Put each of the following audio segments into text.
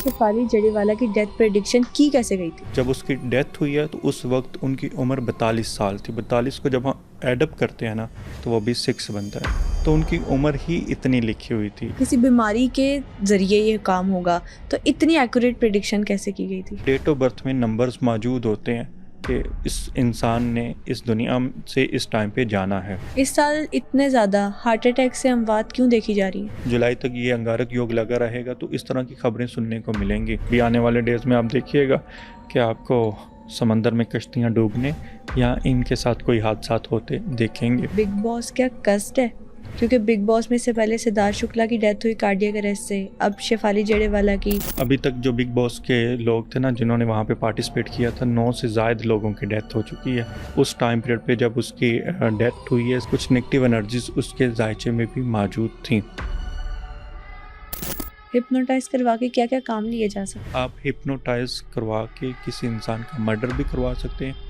शेफाली जड़ीवाला की death prediction की कैसे गई थी? जब उसकी डेथ हुई है तो उस वक्त उनकी उम्र 42 साल थी। 42 को जब हम एडअप करते हैं ना तो वो भी 6 बनता है, तो उनकी उम्र ही इतनी लिखी हुई थी। किसी बीमारी के जरिए ये काम होगा तो इतनी एक्यूरेट प्रेडिक्शन कैसे की गई थी? डेट ऑफ बर्थ में नंबर्स मौजूद होते हैं कि इस इंसान ने इस दुनिया से इस टाइम पे जाना है। इस साल इतने ज़्यादा हार्ट अटैक से अमवात क्यों देखी जा रही है? जुलाई तक ये अंगारक योग लगा रहेगा तो इस तरह की खबरें सुनने को मिलेंगी। भी आने वाले डेज में आप देखिएगा कि आपको समंदर में कश्तियाँ डूबने या इनके साथ कोई हादसा होते देखेंगे। बिग बॉस क्या कस्ट है? क्योंकि बिग बॉस में से पहले सिद्धार्थ शुक्ला की डेथ हुई कार्डियक अरेस्ट से, अब शेफाली जड़ीवाला की। अभी तक जो बिग बॉस के लोग थे ना जिन्होंने वहाँ पे पार्टिसिपेट किया था, 9 से ज़ायद लोगों की डेथ हो चुकी है। उस टाइम पीरियड पे जब उसकी डेथ हुई है, कुछ नेगेटिव एनर्जीज उसके जायचे में भी मौजूद थी। हिप्नोटाइज करवा के क्या क्या काम लिए जा सकते? आप हिप्नोटाइज करवा के किसी इंसान का मर्डर भी करवा सकते हैं।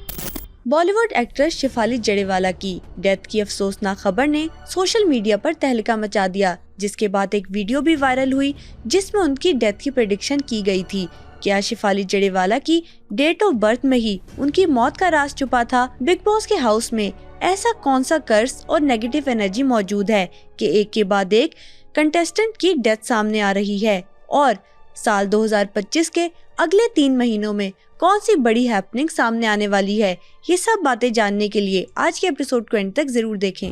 बॉलीवुड एक्ट्रेस शेफाली जड़ीवाला की डेथ की अफसोसनाक खबर ने सोशल मीडिया पर तहलका मचा दिया, जिसके बाद एक वीडियो भी वायरल हुई जिसमें उनकी डेथ की प्रेडिक्शन की गई थी। क्या शेफाली जड़ीवाला की डेट ऑफ बर्थ में ही उनकी मौत का राज छुपा था? बिग बॉस के हाउस में ऐसा कौन सा कर्स और नेगेटिव एनर्जी मौजूद है कि एक के बाद एक कंटेस्टेंट की डेथ सामने आ रही है? और साल 2025 के अगले 3 महीनों में कौन सी बड़ी हैपनिंग सामने आने वाली है? ये सब बातें जानने के लिए आज के एपिसोड को एंड तक जरूर देखें।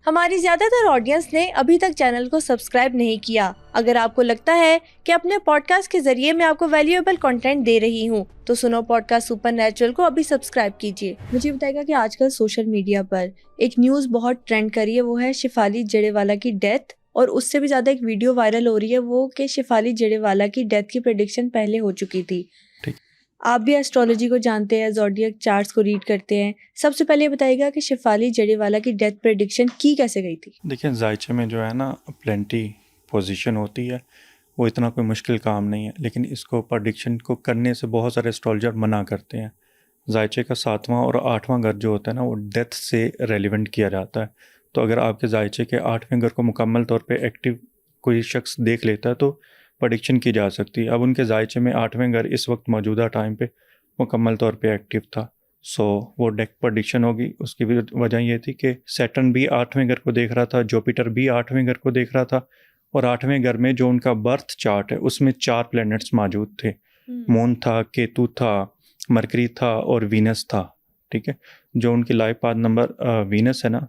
हमारी ज्यादातर ऑडियंस ने अभी तक चैनल को सब्सक्राइब नहीं किया। अगर आपको लगता है कि अपने पॉडकास्ट के जरिए मैं आपको वैल्यूएबल कंटेंट दे रही हूँ तो सुनो पॉडकास्ट सुपरनैचुरल को अभी सब्सक्राइब कीजिए। मुझे बताएगा कि आजकल सोशल मीडिया पर एक न्यूज बहुत ट्रेंड कर रही है, वो है शेफाली जड़ीवाला की डेथ, और उससे भी ज्यादा एक वीडियो वायरल हो रही है वो कि शेफाली जड़ीवाला की डेथ की प्रेडिक्शन पहले हो चुकी थी। आप भी एस्ट्रोलॉजी को जानते हैं, ज़ोडिएक चार्ट्स को रीड करते हैं। सबसे पहले बताइएगा कि शेफाली जड़ीवाला की डेथ प्रेडिक्शन की कैसे गई थी? देखिए, जायचे में जो है ना प्लेंटी पोजीशन होती है, वो इतना कोई मुश्किल काम नहीं है, लेकिन इसको प्रेडिक्शन को करने से बहुत सारे एस्ट्रोलॉजर मना करते हैं। जायचे का 7वां और 8वां घर जो होता है ना वो डेथ से रेलिवेंट किया जाता है। तो अगर आपके जायचे के 8वें घर को मुकम्मल तौर पे एक्टिव कोई शख्स देख लेता है तो प्रेडिक्शन की जा सकती है। अब उनके जायचे में 8वें घर इस वक्त मौजूदा टाइम पे मुकम्मल तौर पे एक्टिव था, सो वो डेथ प्रेडिक्शन होगी। उसकी वजह ये थी कि सैटर्न भी 8वें घर को देख रहा था, जुपिटर भी 8वें घर को देख रहा था, और 8वें घर में जो उनका बर्थ चार्ट है उसमें 4 प्लैनेट्स मौजूद थे। मून था, केतु था, मरकरी था और वीनस था। ठीक है, जो उनकी लाइफ पाथ नंबर वीनस है ना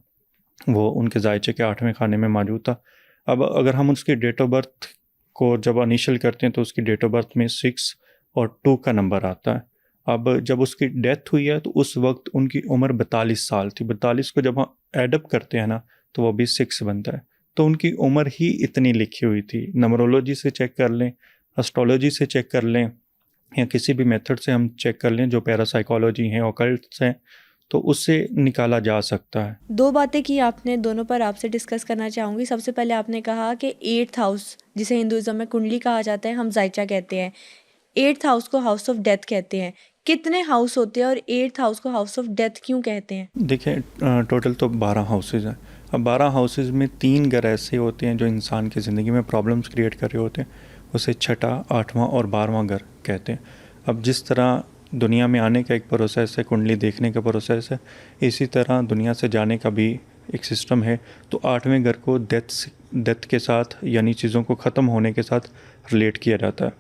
वो उनके जायचे के 8वें खाने में मौजूद था। अब अगर हम उसकी डेट ऑफ बर्थ को जब इनिशियल करते हैं तो उसकी डेट ऑफ बर्थ में 6 और 2 का नंबर आता है। अब जब उसकी डेथ हुई है तो उस वक्त उनकी उम्र 42 साल थी। 42 को जब हम एडअप करते हैं ना तो वो भी 6 बनता है, तो उनकी उम्र ही इतनी लिखी हुई थी। नंबरोलॉजी से चेक कर लें, एस्ट्रोलॉजी से चेक कर लें, या किसी भी मेथड से हम चेक कर लें जो पैरासाइकोलॉजी हैं, ऑकल्ट्स हैं, तो उससे निकाला जा सकता है। 2 बातें की आपने, दोनों पर आपसे डिस्कस करना चाहूँगी। सबसे पहले आपने कहा कि 8th हाउस, जिसे हिंदुइज्म में कुंडली कहा जाता है, हम जायचा कहते हैं। 8th हाउस को हाउस ऑफ डेथ कहते हैं। कितने हाउस होते हैं और 8th हाउस को हाउस ऑफ डेथ क्यों कहते हैं? देखिए, टोटल तो 12 हाउसेज हैं। अब 12 हाउसेज में 3 घर ऐसे होते हैं जो इंसान की ज़िंदगी में प्रॉब्लम्स क्रिएट कर रहे होते हैं, उसे 6ठा, 8वां और 12वां घर कहते हैं। अब जिस तरह दुनिया में आने का एक प्रोसेस है, कुंडली देखने का प्रोसेस है, इसी तरह दुनिया से जाने का भी एक सिस्टम है। तो 8वें घर को डेथ के साथ यानी चीज़ों को ख़त्म होने के साथ रिलेट किया जाता है।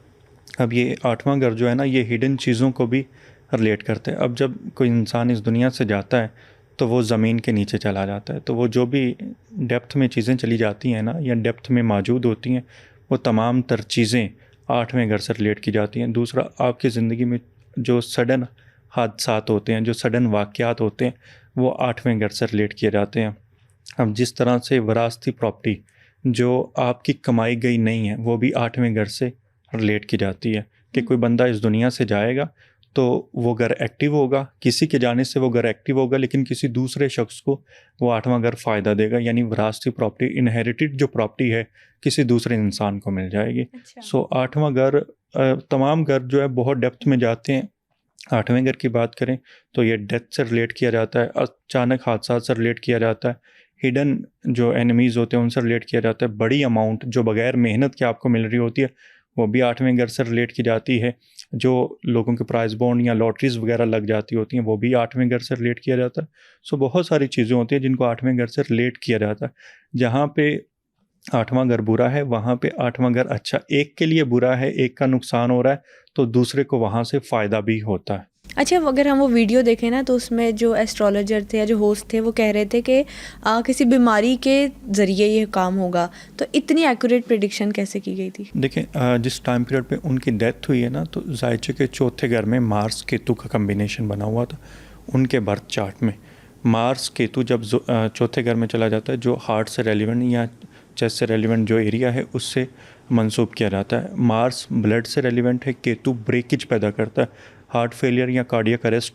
अब ये 8वां घर जो है ना ये हिडन चीज़ों को भी रिलेट करता है। अब जब कोई इंसान इस दुनिया से जाता है तो वो ज़मीन के नीचे चला जाता है, तो वो जो भी डेप्थ में चीज़ें चली जाती हैं ना या डेप्थ में मौजूद होती हैं वो तमाम तर चीज़ें 8वें घर से रिलेट की जाती हैं। दूसरा, आपकी ज़िंदगी में जो सडन हादसात होते हैं, जो सडन वाक़यात होते हैं, वो 8वें घर से रिलेट किए जाते हैं। अब जिस तरह से विरासती प्रॉपर्टी जो आपकी कमाई गई नहीं है वो भी 8वें घर से रिलेट की जाती है कि कोई बंदा इस दुनिया से जाएगा तो वो घर एक्टिव होगा, किसी के जाने से वो घर एक्टिव होगा, लेकिन किसी दूसरे शख्स को वो 8वां घर फ़ायदा देगा, यानी विरासती प्रॉपर्टी, इनहेरिटेड जो प्रॉपर्टी है किसी दूसरे इंसान को मिल जाएगी। सो 8वां घर, तमाम घर जो है बहुत डेप्थ में जाते हैं। 8वें घर की बात करें तो ये डेथ से रिलेट किया जाता है, अचानक हादसा से रिलेट किया जाता है, हिडन जो एनिमीज़ होते हैं उनसे रिलेट किया जाता है। बड़ी अमाउंट जो बगैर मेहनत के आपको मिल रही होती है वो भी 8वें घर से रिलेट की जाती है। जो लोगों के प्राइज़ बॉन्ड या लॉटरीज़ वगैरह लग जाती होती हैं वो भी 8वें घर से रिलेट किया जाता है। सो बहुत सारी चीज़ें होती हैं जिनको 8वें घर से रिलेट किया जाता है। जहाँ पे 8वां घर बुरा है वहाँ पे 8वां घर अच्छा, एक के लिए बुरा है, एक का नुकसान हो रहा है तो दूसरे को वहाँ से फ़ायदा भी होता है। अच्छा, अगर हम वो वीडियो देखें ना तो उसमें जो एस्ट्रोलॉजर थे या जो होस्ट थे वो कह रहे थे कि किसी बीमारी के ज़रिए ये काम होगा, तो इतनी एक्यूरेट प्रिडिक्शन कैसे की गई थी? देखिए जिस टाइम पीरियड पे उनकी डेथ हुई है ना तो जायचे के चौथे घर में मार्स केतु का कम्बिनेशन बना हुआ था उनके बर्थ चार्ट में। मार्स केतु जब चौथे घर में चला जाता है जो हार्ट से रेलिवेंट या चेस्ट से रेलिवेंट जो एरिया है उससे मंसूब किया जाता है। मार्स ब्लड से रेलिवेंट है, केतु ब्रेकेज पैदा करता है। हार्ट फेलियर या कार्डियक अरेस्ट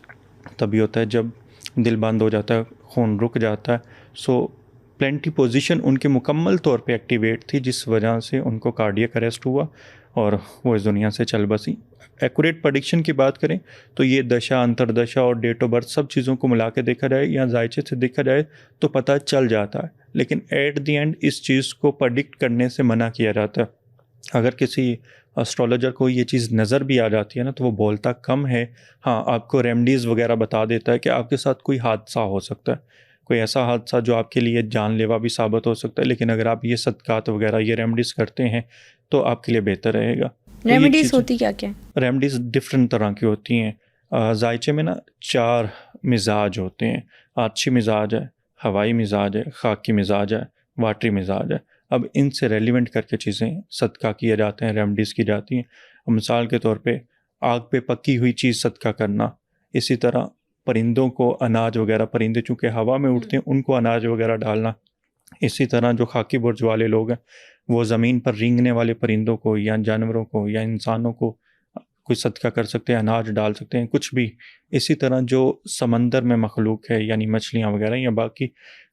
तभी होता है जब दिल बंद हो जाता है, खून रुक जाता है। सो प्लेंटी पोजीशन उनके मुकम्मल तौर पे एक्टिवेट थी जिस वजह से उनको कार्डियक अरेस्ट हुआ और वो इस दुनिया से चल बसी। एक्यूरेट प्रेडिक्शन की बात करें तो ये दशा, अंतरदशा और डेट ऑफ बर्थ सब चीज़ों को मिला के देखा जाए या जायचे से देखा जाए तो पता चल जाता है, लेकिन एट द एंड इस चीज़ को प्रेडिक्ट करने से मना किया जाता है। अगर किसी एस्ट्रोलॉजर को ये चीज़ नज़र भी आ जाती है ना तो वो बोलता कम है। हाँ, आपको रेमेडीज़ वगैरह बता देता है कि आपके साथ कोई हादसा हो सकता है, कोई ऐसा हादसा जो आपके लिए जानलेवा भी साबित हो सकता है, लेकिन अगर आप ये सदक़ात वगैरह ये रेमेडीज़ करते हैं तो आपके लिए बेहतर रहेगा। तो ये रेमेडीज़ चीज़ें, होती क्या क्या है? रेमेडीज़ डिफरेंट तरह की होती हैं। जायचे में ना 4 मिजाज होते हैं। आछी मिजाज है, हवाई मिजाज है, खाकी मिजाज है, वाटरी मिजाज है। अब इनसे रेलिवेंट करके चीज़ें सदका किए जाते हैं, रेमेडीज़ की जाती हैं। मिसाल के तौर पे आग पे पकी हुई चीज़ सदका करना, इसी तरह परिंदों को अनाज वगैरह, परिंदे चूँकि हवा में उड़ते हैं उनको अनाज वगैरह डालना। इसी तरह जो खाकी बुर्ज वाले लोग हैं वो ज़मीन पर रेंगने वाले परिंदों को या जानवरों को या इंसानों को कोई सदका कर सकते हैं, अनाज डाल सकते हैं, कुछ भी। इसी तरह जो समंदर में मखलूक है यानी मछलियाँ वगैरह या बाकी,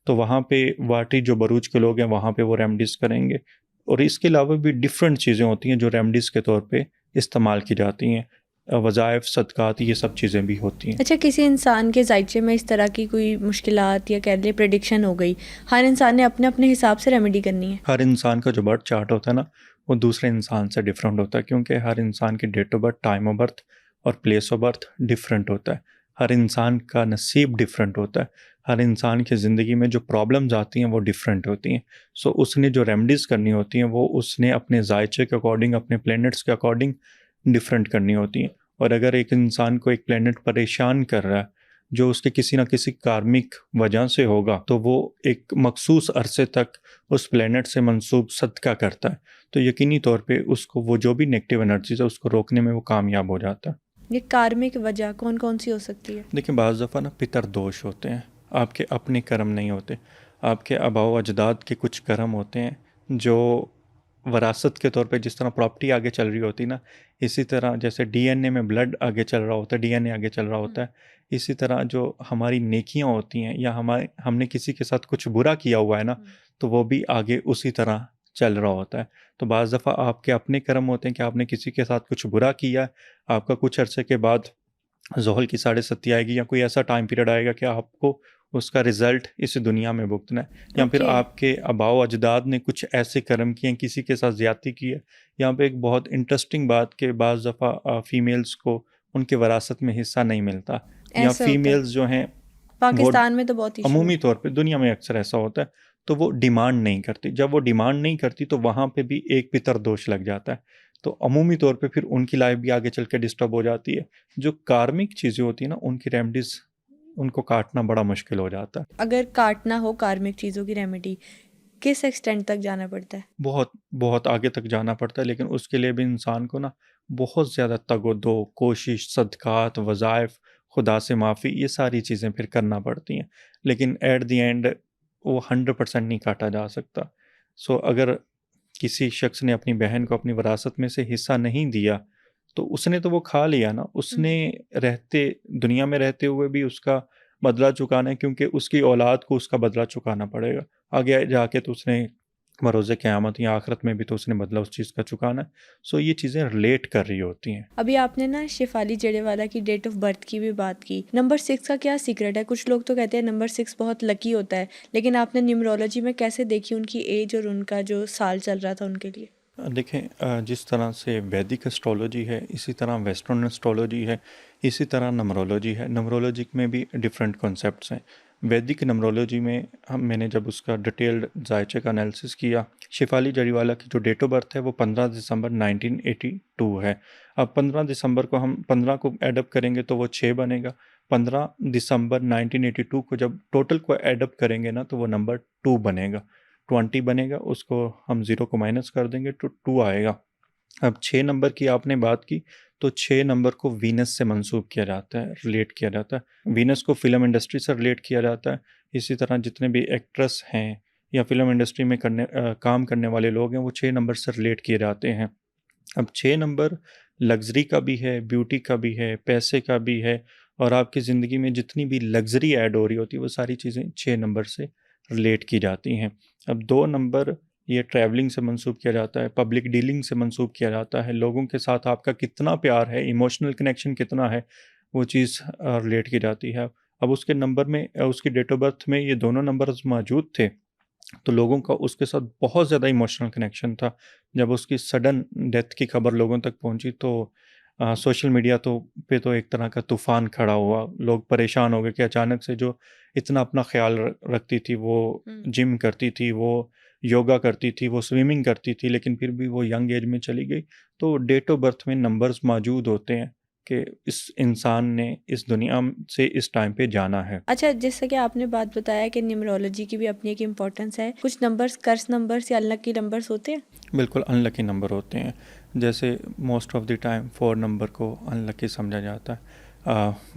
तो वहाँ पे वाटी जो बरूज के लोग हैं वहाँ पे वो रेमेडीज़ करेंगे। और इसके अलावा भी डिफरेंट चीज़ें होती हैं जो रेमेडीज़ के तौर पे इस्तेमाल की जाती हैं। वज़ाइफ, सदक़ात, ये सब चीज़ें भी होती हैं। अच्छा, किसी इंसान के जायचे में इस तरह की कोई मुश्किलात या कह लिए प्रेडिक्शन हो गई, हर इंसान ने अपने अपने हिसाब से रेमेडी करनी है? हर इंसान का जो बर्थ चार्ट होता है ना वो दूसरे इंसान से डिफरेंट होता है, क्योंकि हर इंसान की date of birth, time of birth और प्लेस ऑफ बर्थ डिफरेंट होता है। हर इंसान का नसीब डिफरेंट होता है। हर इंसान की ज़िंदगी में जो प्रॉब्लम्स आती हैं वो डिफरेंट होती हैं। सो उसने जो रेमेडीज़ करनी होती हैं वो उसने अपने जायचे के अकॉर्डिंग, अपने प्लैनेट्स के अकॉर्डिंग डिफरेंट करनी होती हैं। और अगर एक इंसान को एक प्लैनेट परेशान कर रहा है जो उसके किसी ना किसी कार्मिक वजह से होगा तो वो एक मखसूस अरसे तक उस प्लैनेट से मंसूब सदका करता है, तो यकीनी तौर पे उसको वो जो भी नेगेटिव एनर्जीज है उसको रोकने में वो कामयाब हो जाता है। ये कार्मिक वजह कौन कौन सी हो सकती है? देखिए बाज़ दफ़ा ना पितर दोष होते हैं, आपके अपने कर्म नहीं होते, आपके आबाओ अजदाद के कुछ कर्म होते हैं जो वरासत के तौर पे, जिस तरह प्रॉपर्टी आगे चल रही होती ना, इसी तरह जैसे डीएनए में ब्लड आगे चल रहा होता है, डीएनए आगे चल रहा होता है, इसी तरह जो हमारी नेकियां होती हैं या हमने किसी के साथ कुछ बुरा किया हुआ है ना तो वो भी आगे उसी तरह चल रहा होता है। तो बाज़ दफ़ा आपके अपने कर्म होते हैं कि आपने किसी के साथ कुछ बुरा किया, आपका कुछ अरसे के बाद ज़ोहल की 7:30 आएगी या कोई ऐसा टाइम पीरियड आएगा कि आपको उसका रिज़ल्ट इस दुनिया में भुगतना है, या फिर ओके। आपके आबाओ अजदाद ने कुछ ऐसे कर्म किए हैं, किसी के साथ ज़्यादती की है। यहाँ पे एक बहुत इंटरेस्टिंग बात कि बाज़ दफ़ा फ़ीमेल्स को उनके वरासत में हिस्सा नहीं मिलता, या ऐसा होता है? फ़ीमेल्स जो हैं वो पाकिस्तान में तो बहुत इशू अमूमी है। तौर पे दुनिया में अक्सर ऐसा होता है, तो वो डिमांड नहीं करती। जब वो डिमांड नहीं करती तो वहाँ पे भी एक पितर दोष लग जाता है, तो अमूमी तौर पे फिर उनकी लाइफ भी आगे चल के डिस्टर्ब हो जाती है। जो कार्मिक चीज़ें होती हैं ना उनकी रेमेडीज़ उनको काटना बड़ा मुश्किल हो जाता है। अगर काटना हो कार्मिक चीज़ों की रेमेडी, किस एक्सटेंट तक जाना पड़ता है? बहुत बहुत आगे तक जाना पड़ता है, लेकिन उसके लिए भी इंसान को ना बहुत ज़्यादा तगो-दो, कोशिश, सदक़ात, वज़ाइफ, खुदा से माफ़ी, ये सारी चीज़ें फिर करना पड़ती हैं। लेकिन एट द एंड वो 100% नहीं काटा जा सकता। सो अगर किसी शख्स ने अपनी बहन को अपनी विरासत में से हिस्सा नहीं दिया तो उसने तो वो खा लिया ना, उसने रहते दुनिया में रहते हुए भी उसका बदला चुकाना है, क्योंकि उसकी औलाद को उसका बदला चुकाना पड़ेगा। आगे जाके तो उसने बरोज़े क़यामत या आखिरत में भी तो उसने बदला उस चीज़ का चुकाना है। सो ये चीज़ें रिलेट कर रही होती हैं। अभी आपने ना शेफाली जड़ेवाला की डेट ऑफ बर्थ की भी बात की। नंबर 6 का क्या सीक्रेट है? कुछ लोग तो कहते हैं नंबर 6 बहुत लकी होता है, लेकिन आपने न्यूमरोलॉजी में कैसे देखी उनकी एज और उनका जो साल चल रहा था उनके लिए? देखें, जिस तरह से वैदिक एस्ट्रोलॉजी है, इसी तरह वेस्टर्न एस्ट्रोलॉजी है, इसी तरह नमरोलॉजी है। नमरोलॉजी में भी डिफरेंट कॉन्सेप्ट्स हैं। वैदिक नमरोलॉजी में मैंने जब उसका डिटेल्ड जायचे का एनालिसिस किया, शेफाली जरीवाला की जो डेट ऑफ बर्थ है वो 15 दिसंबर 1982 है। अब 15 दिसंबर को हम 15 को एडअप करेंगे तो वो 6 बनेगा। 15 दिसंबर 1982 को जब टोटल को एडअप करेंगे ना तो वो नंबर 2 बनेगा। 20 बनेगा, उसको हम 0 को माइनस कर देंगे तो 2 आएगा। अब 6 नंबर की आपने बात की, तो 6 नंबर को वीनस से मंसूब किया जाता है, रिलेट किया जाता है। वीनस को फ़िल्म इंडस्ट्री से रिलेट किया जाता है। इसी तरह जितने भी एक्ट्रेस हैं या फ़िल्म इंडस्ट्री में काम करने वाले लोग हैं, वो 6 नंबर से रिलेट किए जाते हैं। अब 6 नंबर लग्ज़री का भी है, ब्यूटी का भी है, पैसे का भी है, और आपकी ज़िंदगी में जितनी भी लग्ज़री ऐड हो रही होती है, वो सारी चीज़ें 6 नंबर से रिलेट की जाती हैं। अब 2 नंबर ये ट्रैवलिंग से मंसूब किया जाता है, पब्लिक डीलिंग से मंसूब किया जाता है, लोगों के साथ आपका कितना प्यार है, इमोशनल कनेक्शन कितना है, वो चीज़ रिलेट की जाती है। अब उसके नंबर में उसकी डेट ऑफ बर्थ में ये दोनों नंबर्स मौजूद थे, तो लोगों का उसके साथ बहुत ज़्यादा इमोशनल कनेक्शन था। जब उसकी सडन डेथ की खबर लोगों तक पहुंची तो सोशल मीडिया तो एक तरह का तूफ़ान खड़ा हुआ। लोग परेशान हो गए कि अचानक से जो इतना अपना ख़्याल रखती थी, वो जिम करती थी, वो योगा करती थी, वो स्विमिंग करती थी, लेकिन फिर भी वो यंग एज में चली गई। तो डेट ऑफ बर्थ में नंबर्स मौजूद होते हैं कि इस इंसान ने इस दुनिया से इस टाइम पे जाना है। अच्छा, जैसा कि आपने बात बताया कि न्यूमरोलॉजी की भी अपनी एक इम्पोर्टेंस है, कुछ नंबर्स कर्स नंबर्स या अनलकी नंबर्स होते हैं? बिल्कुल अनलकी नंबर होते हैं। जैसे most of the time 4 number को अनलकी समझा जाता है।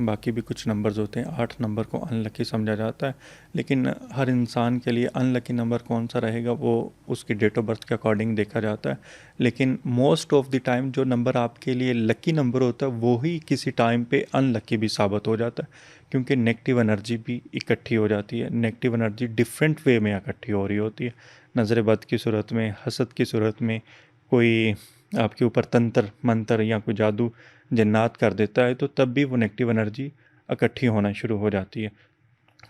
बाकी भी कुछ नंबर्स होते हैं, 8 नंबर को अनलकी समझा जाता है। लेकिन हर इंसान के लिए अनलकी नंबर कौन सा रहेगा वो उसकी डेट ऑफ बर्थ के अकॉर्डिंग देखा जाता है। लेकिन मोस्ट ऑफ़ द टाइम जो नंबर आपके लिए लकी नंबर होता है वो ही किसी टाइम पे अनलकी भी साबित हो जाता है, क्योंकि नेगेटिव एनर्जी भी इकट्ठी हो जाती है। नेगेटिव एनर्जी डिफरेंट वे में इकट्ठी हो रही होती है। नज़र बद की सूरत में, हसद की सूरत में, कोई आपके ऊपर तंत्र मंत्र या कोई जादू जिन्नात कर देता है, तो तब भी वो नेगेटिव एनर्जी इकट्ठी होना शुरू हो जाती है।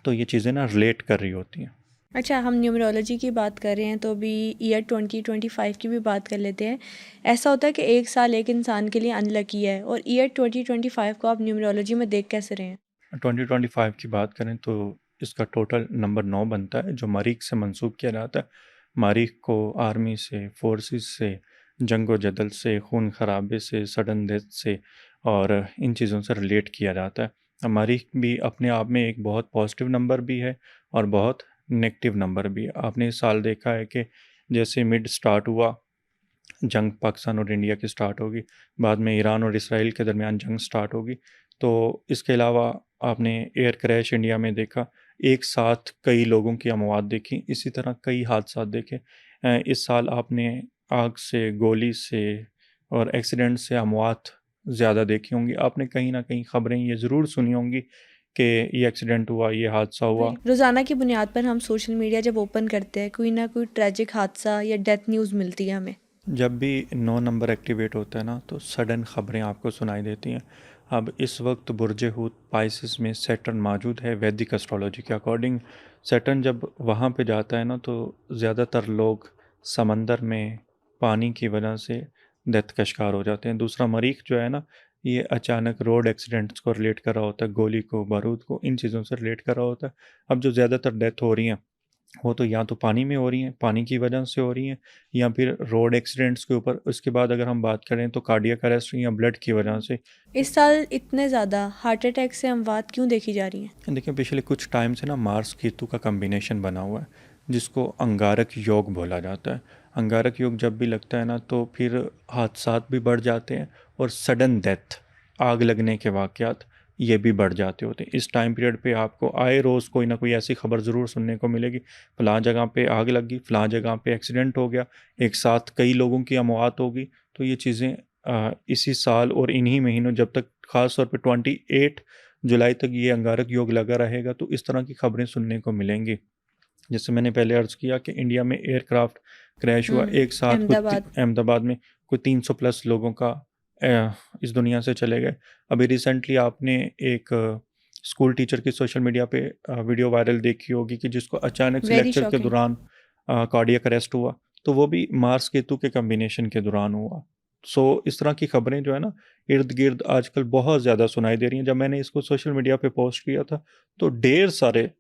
तो ये चीज़ें ना रिलेट कर रही होती हैं। अच्छा, हम न्यूमरोलॉजी की बात कर रहे हैं तो अभी ईयर 2025 की भी बात कर लेते हैं। ऐसा होता है कि एक साल एक इंसान के लिए अनलकी है, और ईयर 2025 को आप न्यूमरोलॉजी में देख कैसे रहे हैं? 2025 की बात करें तो इसका टोटल नंबर 9 बनता है, जो मरीख से मंसूब किया जाता है। मरीख को आर्मी से, फोर्सेस से, जंगो जदल से, खून खराबे से, सडन डेथ से और इन चीज़ों से रिलेट किया जाता है। मरीख भी अपने आप में एक बहुत पॉजिटिव नंबर भी है और बहुत नेगेटिव नंबर भी है। आपने इस साल देखा है कि जैसे मिड स्टार्ट हुआ, जंग पाकिस्तान और इंडिया की स्टार्ट होगी, बाद में ईरान और इसराइल के दरमियान जंग स्टार्ट होगी। तो इसके अलावा आपने एयर क्रैश इंडिया में देखा, एक साथ कई लोगों की अमवात देखी, इसी तरह कई हादसा देखे। इस साल आपने आग से, गोली से और एक्सीडेंट से अमवात ज़्यादा देखी होंगी। आपने कहीं ना कहीं खबरें ये ज़रूर सुनी होंगी कि ये एक्सीडेंट हुआ, ये हादसा हुआ। रोज़ाना की बुनियाद पर हम सोशल मीडिया जब ओपन करते हैं, कोई ना कोई ट्रेजिक हादसा या डेथ न्यूज़ मिलती है हमें। जब भी 9 नंबर एक्टिवेट होता है ना तो सडन ख़बरें आपको सुनाई देती हैं। अब इस वक्त बुर्ज हूत पाइसिस में सैटर्न मौजूद है। वैदिक एस्ट्रोलॉजी के अकॉर्डिंग सैटर्न जब वहाँ पे जाता है ना तो ज़्यादातर लोग समंदर में पानी की वजह से डेथ का शिकार हो जाते हैं। दूसरा मरीख जो है ना, ये अचानक रोड एक्सीडेंट्स को रिलेट कर रहा होता है, गोली को, बारूद को, इन चीज़ों से रिलेट कर रहा होता है। अब जो ज़्यादातर डेथ हो रही हैं वो तो या तो पानी में हो रही हैं, पानी की वजह से हो रही हैं, या फिर रोड एक्सीडेंट्स के ऊपर। उसके बाद अगर हम बात करें तो कार्डियक अरेस्ट या ब्लड की वजह से। इस साल इतने ज़्यादा हार्ट अटैक से अमवात क्यों देखी जा रही हैं? देखिए, पिछले कुछ टाइम से ना मार्स केतु का कम्बिनेशन बना हुआ है, जिसको अंगारक योग बोला जाता है। अंगारक योग जब भी लगता है ना तो फिर हादसात भी बढ़ जाते हैं और सडन डेथ, आग लगने के वाक़यात ये भी बढ़ जाते होते हैं। इस टाइम पीरियड पे आपको आए रोज़ कोई ना कोई ऐसी खबर ज़रूर सुनने को मिलेगी, फ़लाँ जगह पे आग लगी, फ़लाँ जगह पे एक्सीडेंट हो गया, एक साथ कई लोगों की अमवात होगी। तो ये चीज़ें इसी साल और इन्हीं महीनों, जब तक ख़ास तौर पे 28 जुलाई तक ये अंगारक योग लगा रहेगा, तो इस तरह की खबरें सुनने को मिलेंगी। जैसे मैंने पहले अर्ज़ किया कि इंडिया में एयरक्राफ्ट क्रैश हुआ एक साथ अहमदाबाद। अहमदाबाद में कोई 300 प्लस लोगों का इस दुनिया से चले गए। अभी रिसेंटली आपने एक स्कूल टीचर की सोशल मीडिया पे वीडियो वायरल देखी होगी कि जिसको अचानक से वेरी लेक्चर के शॉकिंग। दौरान कार्डियक अरेस्ट हुआ, तो वो भी मार्स केतु के कॉम्बिनेशन के दौरान हुआ। सो इस तरह की खबरें जो है ना इर्द गिर्द आजकल बहुत ज़्यादा सुनाई दे रही हैं। जब मैंने इसको सोशल मीडिया पे पोस्ट किया था तो ढेर सारे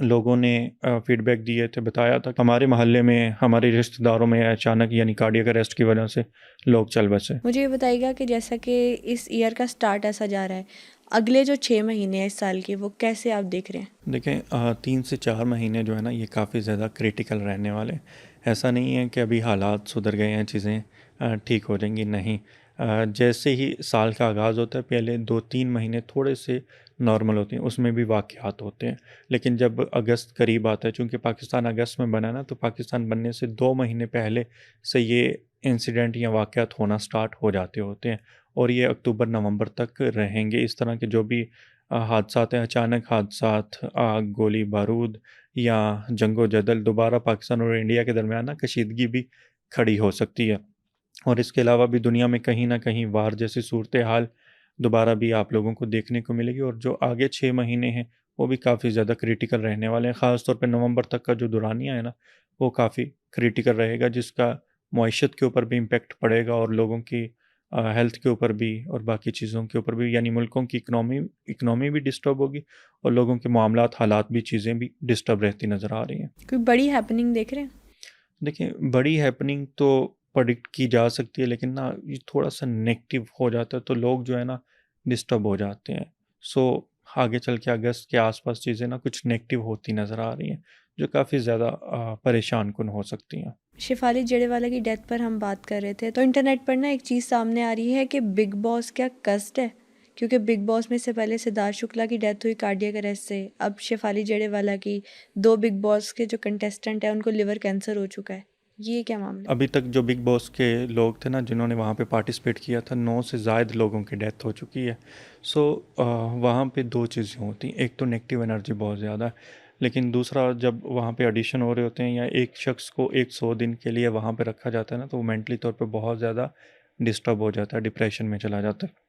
लोगों ने फीडबैक दिए थे, बताया था हमारे मोहल्ले में, हमारे रिश्तेदारों में अचानक यानी कार्डियक अरेस्ट की वजह से लोग चल बसे। मुझे ये बताइएगा कि जैसा कि इस ईयर का स्टार्ट ऐसा जा रहा है, अगले जो 6 महीने हैं इस साल के, वो कैसे आप देख रहे हैं? देखें 3 से 4 महीने जो है ना ये काफ़ी ज़्यादा क्रिटिकल रहने वाले। ऐसा नहीं है कि अभी हालात सुधर गए हैं, चीज़ें ठीक हो जाएंगी, नहीं। जैसे ही साल का आगाज़ होता है पहले 2-3 महीने थोड़े से नॉर्मल होते हैं, उसमें भी वाक़यात होते हैं। लेकिन जब अगस्त करीब आता है, चूँकि पाकिस्तान अगस्त में बना ना, तो पाकिस्तान बनने से 2 महीने पहले से ये इंसिडेंट या वाक़यात होना स्टार्ट हो जाते होते हैं और ये अक्टूबर नवंबर तक रहेंगे। इस तरह के जो भी हादसात हैं, अचानक हादसात, आग, गोली बारूद या जंगो जदल, दोबारा पाकिस्तान और इंडिया के दरमियान ना कशीदगी भी खड़ी हो सकती है। और इसके अलावा भी दुनिया में कहीं ना कहीं वार जैसी सूरत हाल दोबारा भी आप लोगों को देखने को मिलेगी। और जो आगे 6 महीने हैं वो भी काफ़ी ज़्यादा क्रिटिकल रहने वाले हैं। ख़ास तौर पे नवंबर तक का जो दौरानिया है ना वो काफ़ी क्रिटिकल रहेगा, जिसका मईशत के ऊपर भी इम्पेक्ट पड़ेगा और लोगों की हेल्थ के ऊपर भी और बाकी चीज़ों के ऊपर भी, यानी मुल्कों की इकनॉमी भी डिस्टर्ब होगी और लोगों के मामलात, हालात भी, चीज़ें भी डिस्टर्ब रहती नज़र आ रही हैं। कोई बड़ी हैपनिंग देख रहे हैं? देखिए बड़ी हैपनिंग तो प्रेडिक्ट की जा सकती है, लेकिन ना ये थोड़ा सा नेगेटिव हो जाता है तो लोग जो है ना डिस्टर्ब हो जाते हैं। सो आगे चल के अगस्त के आसपास चीज़ें ना कुछ नेगेटिव होती नज़र आ रही हैं जो काफ़ी ज़्यादा परेशान कुन हो सकती हैं। शेफाली जड़ेवाला की डेथ पर हम बात कर रहे थे, तो इंटरनेट पर ना एक चीज़ सामने आ रही है कि बिग बॉस क्या कस्ट है? क्योंकि बिग बॉस में से पहले सिद्धार्थ शुक्ला की डेथ हुई कार्डियक अरेस्ट से, अब शेफाली जड़ेवाला की, 2 बिग बॉस के जो कंटेस्टेंट हैं उनको लिवर कैंसर हो चुका है। ये क्या मामला है? अभी तक जो बिग बॉस के लोग थे ना जिन्होंने वहाँ पे पार्टिसिपेट किया था, 9 से ज़ायद लोगों की डेथ हो चुकी है। सो वहाँ पे दो चीज़ें होती हैं, एक तो नेगेटिव एनर्जी बहुत ज़्यादा है, लेकिन दूसरा जब वहाँ पे ऑडिशन हो रहे होते हैं या एक शख्स को 100 दिन के लिए वहाँ पे रखा जाता है ना, तो वो मेंटली तौर पे बहुत ज़्यादा डिस्टर्ब हो जाता है, डिप्रेशन में चला जाता है।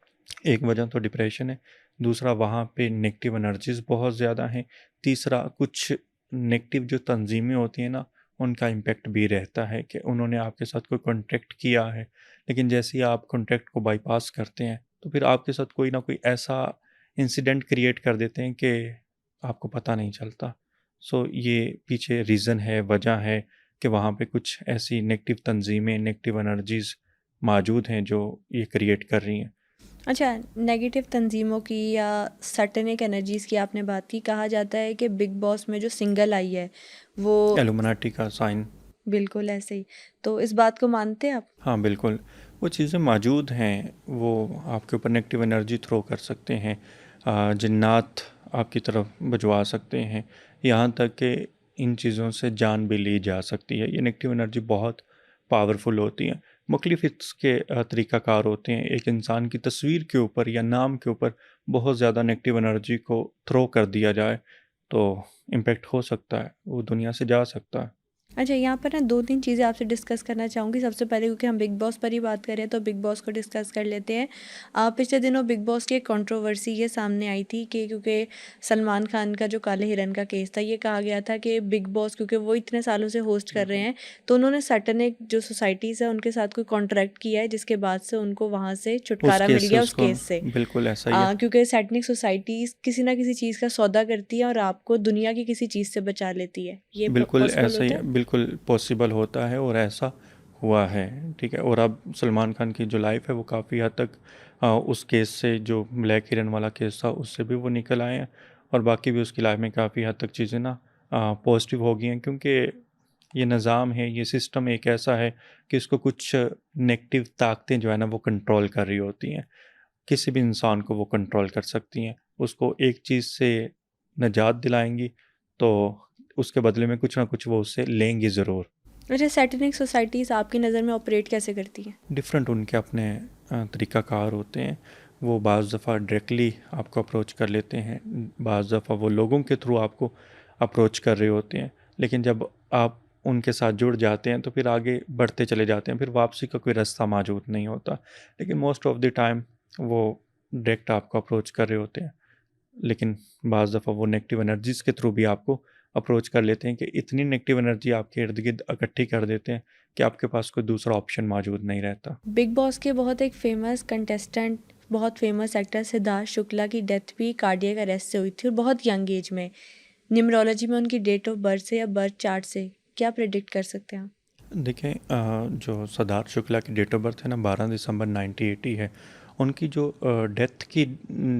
एक वजह तो डिप्रेशन है, दूसरा वहाँ पे नेगेटिव एनर्जीज़ बहुत ज़्यादा हैं, तीसरा कुछ नेगेटिव जो तंजीमें होती हैं ना उनका इम्पेक्ट भी रहता है कि उन्होंने आपके साथ कोई कॉन्ट्रैक्ट किया है, लेकिन जैसे ही आप कॉन्ट्रैक्ट को बाईपास करते हैं तो फिर आपके साथ कोई ना कोई ऐसा इंसिडेंट क्रिएट कर देते हैं कि आपको पता नहीं चलता। सो ये पीछे रीज़न है, वजह है कि वहाँ पे कुछ ऐसी नेगेटिव तंजीमें, नेगेटिव एनर्जीज़ मौजूद हैं जो ये क्रिएट कर रही हैं। अच्छा, नेगेटिव तंजीमों की या सैटेनिक एनर्जीज़ की आपने बात की, कहा जाता है कि बिग बॉस में जो सिंगल आई है वो एलुमिनाटी का साइन। बिल्कुल ऐसे ही, तो इस बात को मानते हैं आप? हाँ बिल्कुल, वो चीज़ें मौजूद हैं, वो आपके ऊपर नेगेटिव एनर्जी थ्रो कर सकते हैं, जिन्नात आपकी तरफ भिजवा सकते हैं, यहाँ तक कि इन चीज़ों से जान भी ली जा सकती है। ये नेगेटिव एनर्जी बहुत पावरफुल होती हैं। मुख्तलिफ इसके तरीक़ाकार होते हैं। एक इंसान की तस्वीर के ऊपर या नाम के ऊपर बहुत ज़्यादा नेगेटिव एनर्जी को थ्रो कर दिया जाए तो इम्पेक्ट हो सकता है, वो दुनिया से जा सकता है। अच्छा, यहाँ पर ना 2-3 चीज़ें आपसे डिस्कस करना चाहूँगी। सबसे पहले, क्योंकि हम बिग बॉस पर ही बात कर रहे हैं, तो बिग बॉस को डिस्कस कर लेते हैं। पिछले दिनों बिग बॉस की एक कंट्रोवर्सी ये सामने आई थी कि क्योंकि सलमान खान का जो काले हिरन का केस था, ये कहा गया था कि बिग बॉस क्योंकि वो इतने सालों से होस्ट कर रहे हैं, तो उन्होंने सर्टेन एक जो सोसाइटीज़ है उनके साथ कोई कॉन्ट्रैक्ट किया है, जिसके बाद से उनको वहाँ से उस छुटकारा मिल केस से गया उस उसको केस से। बिल्कुल ऐसा ही है। क्योंकि सैटेनिक सोसाइटीज़ किसी ना किसी चीज़ का सौदा करती है और आपको दुनिया की किसी चीज़ से बचा लेती है। ये बिल्कुल पॉसिबल ऐसा ही होता है? बिल्कुल पॉसिबल होता है और ऐसा हुआ है, ठीक है। और अब सलमान खान की जो लाइफ है वो काफ़ी हद तक उस केस से, जो ब्लैक हिरन वाला केस था, उससे भी वो निकल आए हैं और बाकी भी उसकी लाइफ में काफ़ी हद तक चीज़ें ना पॉजिटिव हो गई हैं, क्योंकि ये निज़ाम है, ये सिस्टम एक ऐसा है कि इसको कुछ नेगेटिव ताकतें जो है ना वो कंट्रोल कर रही होती हैं। किसी भी इंसान को वो कंट्रोल कर सकती हैं, उसको एक चीज़ से निजात दिलाएंगी तो उसके बदले में कुछ ना कुछ वो उससे लेंगी ज़रूर। अच्छा, सैटेनिक सोसाइटीज़ आपकी नज़र में ऑपरेट कैसे करती हैं? डिफरेंट उनके अपने तरीक़ाकार होते हैं। वो बाज़ दफ़ा डायरेक्टली आपको अप्रोच कर लेते हैं, बाज़ दफ़ा वो लोगों के थ्रू आपको अप्रोच कर रहे होते हैं। लेकिन जब आप उनके साथ जुड़ जाते हैं तो फिर आगे बढ़ते चले जाते हैं, फिर वापसी का कोई रास्ता मौजूद नहीं होता। लेकिन मोस्ट ऑफ द टाइम वो डायरेक्ट आपको अप्रोच कर रहे होते हैं, लेकिन बाज़ दफ़ा वो नेगेटिव एनर्जीज़ के थ्रू भी आपको अप्रोच कर लेते हैं कि इतनी नेगेटिव एनर्जी आपके इर्द-गिर्द इकट्ठी कर देते हैं कि आपके पास कोई दूसरा ऑप्शन मौजूद नहीं रहता। बिग बॉस के बहुत एक फेमस कंटेस्टेंट, बहुत फेमस एक्टर सिद्धार्थ शुक्ला की डेथ भी कार्डियक अरेस्ट से हुई थी और बहुत यंग एज में। न्यूमरोलॉजी में उनकी डेट ऑफ बर्थ से या बर्थ चार्ट से क्या प्रेडिक्ट कर सकते हैं आप? देखें, जो सिद्धार्थ शुक्ला की डेट ऑफ बर्थ है ना 12 दिसंबर 1980 है। उनकी जो डेथ की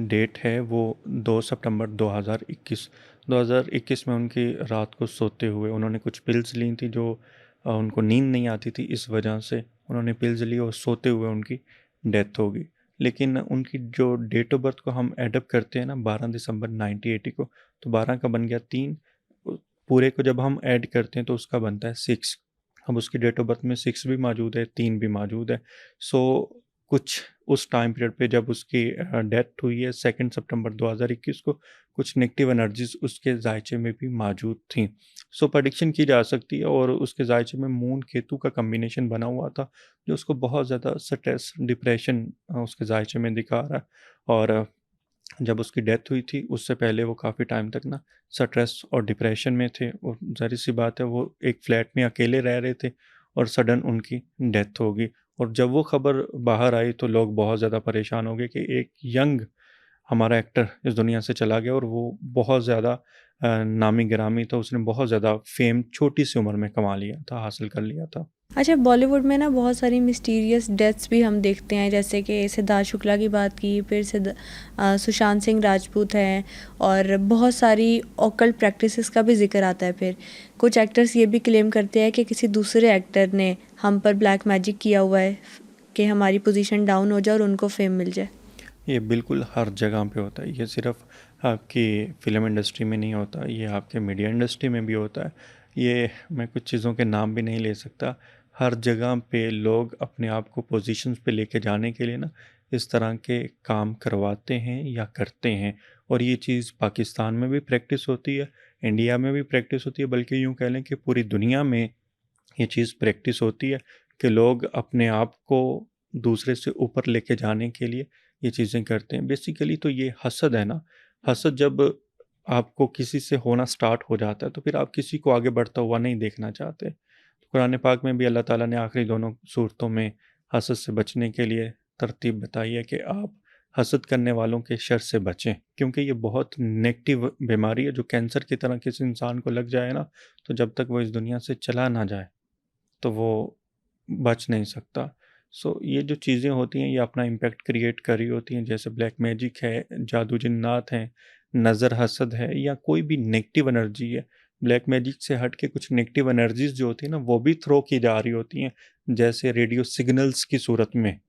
डेट है वो 2 सितंबर 2021 में उनकी रात को सोते हुए उन्होंने कुछ पिल्स ली थी जो उनको नींद नहीं आती थी, इस वजह से उन्होंने पिल्स ली और सोते हुए उनकी डेथ हो गई। लेकिन उनकी जो डेट ऑफ बर्थ को हम एडअप करते हैं ना 12 दिसंबर 1980 को, तो 12 का बन गया 3, पूरे को जब हम ऐड करते हैं तो उसका बनता है 6। अब उसकी डेट ऑफ बर्थ में 6 भी मौजूद है, 3 भी मौजूद है। सो कुछ उस टाइम पीरियड पे जब उसकी डेथ हुई है 2 सितंबर 2021 को, कुछ नेगेटिव एनर्जीज़ उसके जायचे में भी मौजूद थी। सो प्रेडिक्शन की जा सकती है, और उसके जायचे में मून केतु का कॉम्बिनेशन बना हुआ था, जो उसको बहुत ज़्यादा स्ट्रेस, डिप्रेशन उसके जायचे में दिखा रहा है। और जब उसकी डेथ हुई थी उससे पहले वो काफ़ी टाइम तक ना स्ट्रेस और डिप्रेशन में थे, और ज़ाहिर-सी बात है वो एक फ्लैट में अकेले रह रहे थे और सडन उनकी डेथ हो गई। और जब वो खबर बाहर आई तो लोग बहुत ज़्यादा परेशान हो गए कि एक यंग हमारा एक्टर इस दुनिया से चला गया, और वो बहुत ज़्यादा नामी-गिरामी था, उसने बहुत ज़्यादा फ़ेम छोटी सी उम्र में कमा लिया था, हासिल कर लिया था। अच्छा, बॉलीवुड में ना बहुत सारी मिस्टीरियस डेथ्स भी हम देखते हैं, जैसे कि सिद्धार्थ शुक्ला की बात की, फिर सुशांत सिंह राजपूत हैं, और बहुत सारी ऑकल्ट प्रैक्टिसेस का भी जिक्र आता है। फिर कुछ एक्टर्स ये भी क्लेम करते हैं कि किसी दूसरे एक्टर ने हम पर ब्लैक मैजिक किया हुआ है कि हमारी पोजीशन डाउन हो जाए और उनको फेम मिल जाए। ये बिल्कुल हर जगह पे होता है। ये सिर्फ़ आपकी फ़िल्म इंडस्ट्री में नहीं होता, ये आपके मीडिया इंडस्ट्री में भी होता है। ये मैं कुछ चीज़ों के नाम भी नहीं ले सकता। हर जगह पे लोग अपने आप को पोज़ीशंस पे लेके जाने के लिए ना इस तरह के काम करवाते हैं या करते हैं। और ये चीज़ पाकिस्तान में भी प्रैक्टिस होती है, इंडिया में भी प्रैक्टिस होती है, बल्कि यूँ कह लें कि पूरी दुनिया में ये चीज़ प्रैक्टिस होती है कि लोग अपने आप को दूसरे से ऊपर लेके जाने के लिए ये चीज़ें करते हैं। बेसिकली तो ये हसद है ना, हसद जब आपको किसी से होना स्टार्ट हो जाता है तो फिर आप किसी को आगे बढ़ता हुआ नहीं देखना चाहते। तो कुरान पाक में भी अल्लाह ताला ने आखिरी दोनों सूरतों में हसद से बचने के लिए तरतीब बताई है कि आप हसद करने वालों के शर से बचें, क्योंकि ये बहुत नेगेटिव बीमारी है जो कैंसर की तरह किसी इंसान को लग जाए ना, तो जब तक वो इस दुनिया से चला ना जाए तो वो बच नहीं सकता। सो ये जो चीज़ें होती हैं ये अपना इम्पैक्ट क्रिएट कर रही होती हैं, जैसे ब्लैक मैजिक है, जादू जिन्नात हैं, नज़र हसद है, या कोई भी नेगेटिव एनर्जी है। ब्लैक मैजिक से हट के कुछ नेगेटिव एनर्जीज़ जो होती हैं ना वो भी थ्रो की जा रही होती हैं, जैसे रेडियो सिग्नल्स की सूरत में।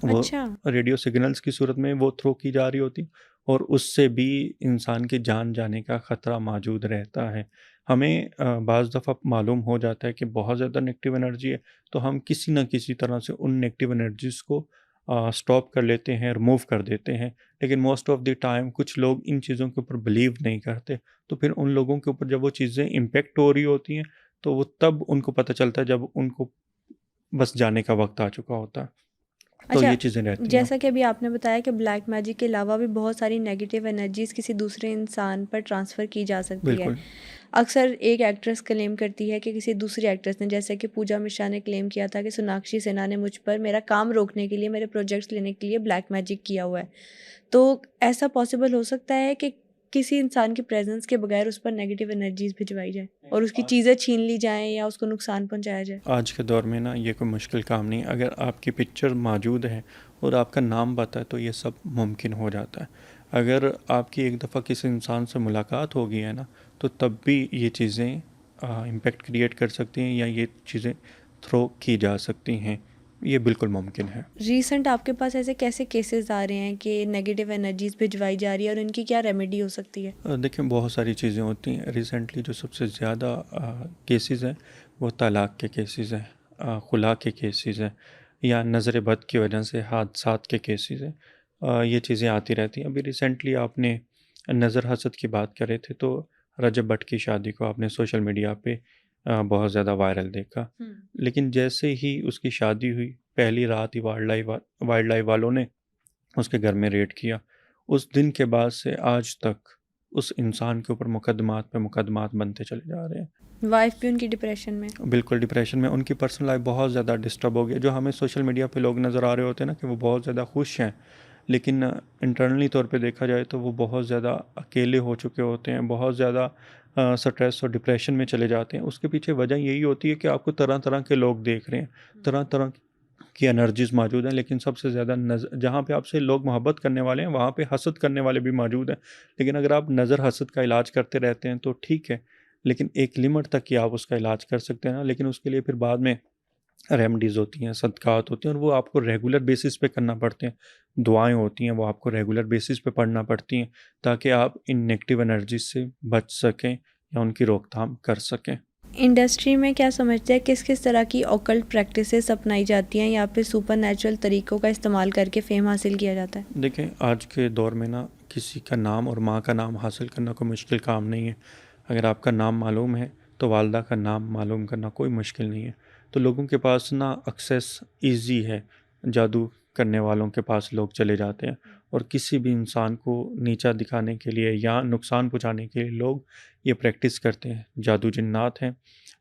वो अच्छा। रेडियो सिग्नल्स की सूरत में वो थ्रो की जा रही होती, और उससे भी इंसान की जान जाने का ख़तरा मौजूद रहता है। हमें बाज़ दफ़ा मालूम हो जाता है कि बहुत ज़्यादा नेगेटिव एनर्जी है, तो हम किसी न किसी तरह से उन नेगेटिव एनर्जीज़ को स्टॉप कर लेते हैं, रिमूव कर देते हैं। लेकिन मोस्ट ऑफ़ द टाइम कुछ लोग इन चीज़ों के ऊपर बिलीव नहीं करते, तो फिर उन लोगों के ऊपर जब वो चीज़ें इम्पैक्ट हो रही होती हैं, तो वो तब उनको पता चलता है जब उनको बस जाने का वक़्त आ चुका होता है। तो अच्छा, ये चीज़ें रहती हैं। जैसा कि अभी आपने बताया कि ब्लैक मैजिक के अलावा भी बहुत सारी नेगेटिव एनर्जीज़ किसी दूसरे इंसान पर ट्रांसफ़र की जा सकती है। बिल्कुल। अक्सर एक एक्ट्रेस क्लेम करती है कि किसी दूसरी एक्ट्रेस ने, जैसे कि पूजा मिश्रा ने क्लेम किया था कि सोनाक्षी सिन्हा ने मुझ पर मेरा काम रोकने के लिए, मेरे प्रोजेक्ट्स लेने के लिए ब्लैक मैजिक किया हुआ है। तो ऐसा पॉसिबल हो सकता है कि किसी इंसान की प्रेज़ेंस के बगैर उस पर नेगेटिव एनर्जीज़ भिजवाई जाए और उसकी चीज़ें छीन ली जाएँ या उसको नुकसान पहुँचाया जाए? आज के दौर में ना ये कोई मुश्किल काम नहीं है। अगर आपकी पिक्चर मौजूद है और आपका नाम पता है तो ये सब मुमकिन हो जाता है। अगर आपकी एक दफ़ा किसी इंसान से मुलाकात हो गई है ना, तो तब भी ये चीज़ें इम्पेक्ट क्रिएट कर सकती हैं, या ये चीज़ें थ्रो की जा सकती हैं। ये बिल्कुल मुमकिन है। रीसेंट आपके पास ऐसे कैसे केसेस आ रहे हैं कि नेगेटिव एनर्जीज भिजवाई जा रही है और इनकी क्या रेमेडी हो सकती है? देखिए, बहुत सारी चीज़ें होती हैं। रिसेंटली जो सबसे ज़्यादा केसेस हैं वो तलाक़ के केसेस हैं, खुला के केसेस हैं, या नज़र बद की वजह से हादसात के केसेस हैं। ये चीज़ें आती रहती हैं। अभी रिसेंटली आपने नज़र हसद की बात कर रहे थे, तो रजब भट्ट की शादी को आपने सोशल मीडिया पे बहुत ज़्यादा वायरल देखा, लेकिन जैसे ही उसकी शादी हुई पहली रात ही वाइल्ड लाइफ वालों ने उसके घर में रेड किया। उस दिन के बाद से आज तक उस इंसान के ऊपर मुकदमात पे मुकदमात बनते चले जा रहे हैं। वाइफ भी उनकी डिप्रेशन में। बिल्कुल डिप्रेशन में, उनकी पर्सनल लाइफ बहुत ज़्यादा डिस्टर्ब हो गई। जो हमें सोशल मीडिया पे लोग नज़र आ रहे होते हैं ना कि वो बहुत ज़्यादा खुश हैं, लेकिन इंटरनली तौर पे देखा जाए तो वो बहुत ज़्यादा अकेले हो चुके होते हैं, बहुत ज़्यादा स्ट्रेस और डिप्रेशन में चले जाते हैं। उसके पीछे वजह यही होती है कि आपको तरह तरह के लोग देख रहे हैं, तरह तरह की एनर्जीज़ मौजूद हैं, लेकिन सबसे ज़्यादा जहाँ पे आपसे लोग मोहब्बत करने वाले हैं वहाँ पे हसद करने वाले भी मौजूद हैं। लेकिन अगर आप नज़र हसद का इलाज करते रहते हैं तो ठीक है, लेकिन एक लिमिट तक ही आप उसका इलाज कर सकते हैं ना, लेकिन उसके लिए फिर बाद में रेमेडीज़ होती हैं, सदक़ात होती हैं और वो आपको रेगुलर बेसिस पे करना पड़ते हैं। दुआएँ होती हैं, वो आपको रेगुलर बेसिस पे पढ़ना पड़ती हैं ताकि आप इन नेगेटिव एनर्जी से बच सकें या उनकी रोकथाम कर सकें। इंडस्ट्री में क्या समझते हैं किस किस तरह की ऑकल्ट प्रैक्टिसेस अपनाई जाती हैं या फिर सुपर नेचुरल तरीक़ों का इस्तेमाल करके फ़ेम हासिल किया जाता है? देखें, आज के दौर में ना किसी का नाम और माँ का नाम हासिल करना कोई मुश्किल काम नहीं है। अगर आपका नाम मालूम है तो वालदा का नाम मालूम करना कोई मुश्किल नहीं है। तो लोगों के पास ना एक्सेस ईज़ी है, जादू करने वालों के पास लोग चले जाते हैं और किसी भी इंसान को नीचा दिखाने के लिए या नुकसान पहुंचाने के लिए लोग ये प्रैक्टिस करते हैं। जादू जिन्नात हैं,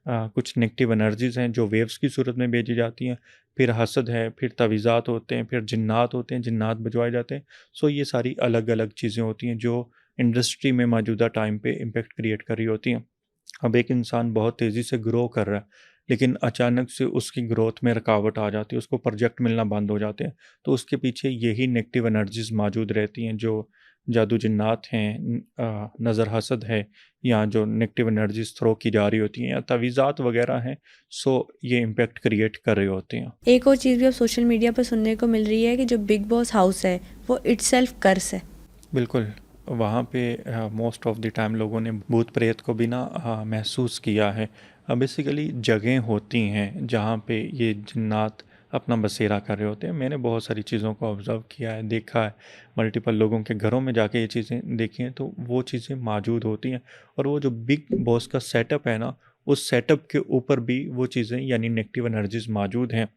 कुछ नेगेटिव एनर्जीज़ हैं जो वेव्स की सूरत में भेजी जाती हैं, फिर हसद है, फिर तवीज़ात होते हैं, फिर जिन्नात होते हैं, जिन्नात भिजवाए जाते हैं। सो ये सारी अलग अलग चीज़ें होती हैं जो इंडस्ट्री में मौजूदा टाइम पे इम्पेक्ट क्रिएट कर रही होती हैं। अब एक इंसान बहुत तेज़ी से ग्रो कर रहा है, लेकिन अचानक से उसकी ग्रोथ में रुकावट आ जाती है, उसको प्रोजेक्ट मिलना बंद हो जाते हैं, तो उसके पीछे यही नेगेटिव एनर्जीज़ मौजूद रहती हैं जो जादू जिन्नात हैं, नज़र हसद है, या जो नेगेटिव एनर्जीज़ थ्रो की जा रही होती हैं या तवीज़ात वगैरह हैं। सो ये इम्पेक्ट क्रिएट कर रही होती हैं। एक और चीज़ भी अब सोशल मीडिया पर सुनने को मिल रही है कि जो बिग बॉस हाउस है वो इटसेल्फ कर्स है। बिल्कुल, वहाँ पे मोस्ट ऑफ द टाइम लोगों ने भूत प्रेत को भी ना महसूस किया है। बेसिकली जगह होती हैं जहाँ पे ये जिन्नात अपना बसेरा कर रहे होते हैं। मैंने बहुत सारी चीज़ों को ऑब्ज़र्व किया है, देखा है, मल्टीपल लोगों के घरों में जाके ये चीज़ें देखी हैं, तो वो चीज़ें मौजूद होती हैं। और वो जो बिग बॉस का सेटअप है ना, उस सेटअप के ऊपर भी वो चीज़ें यानी नेगेटिव एनर्जीज़ मौजूद हैं,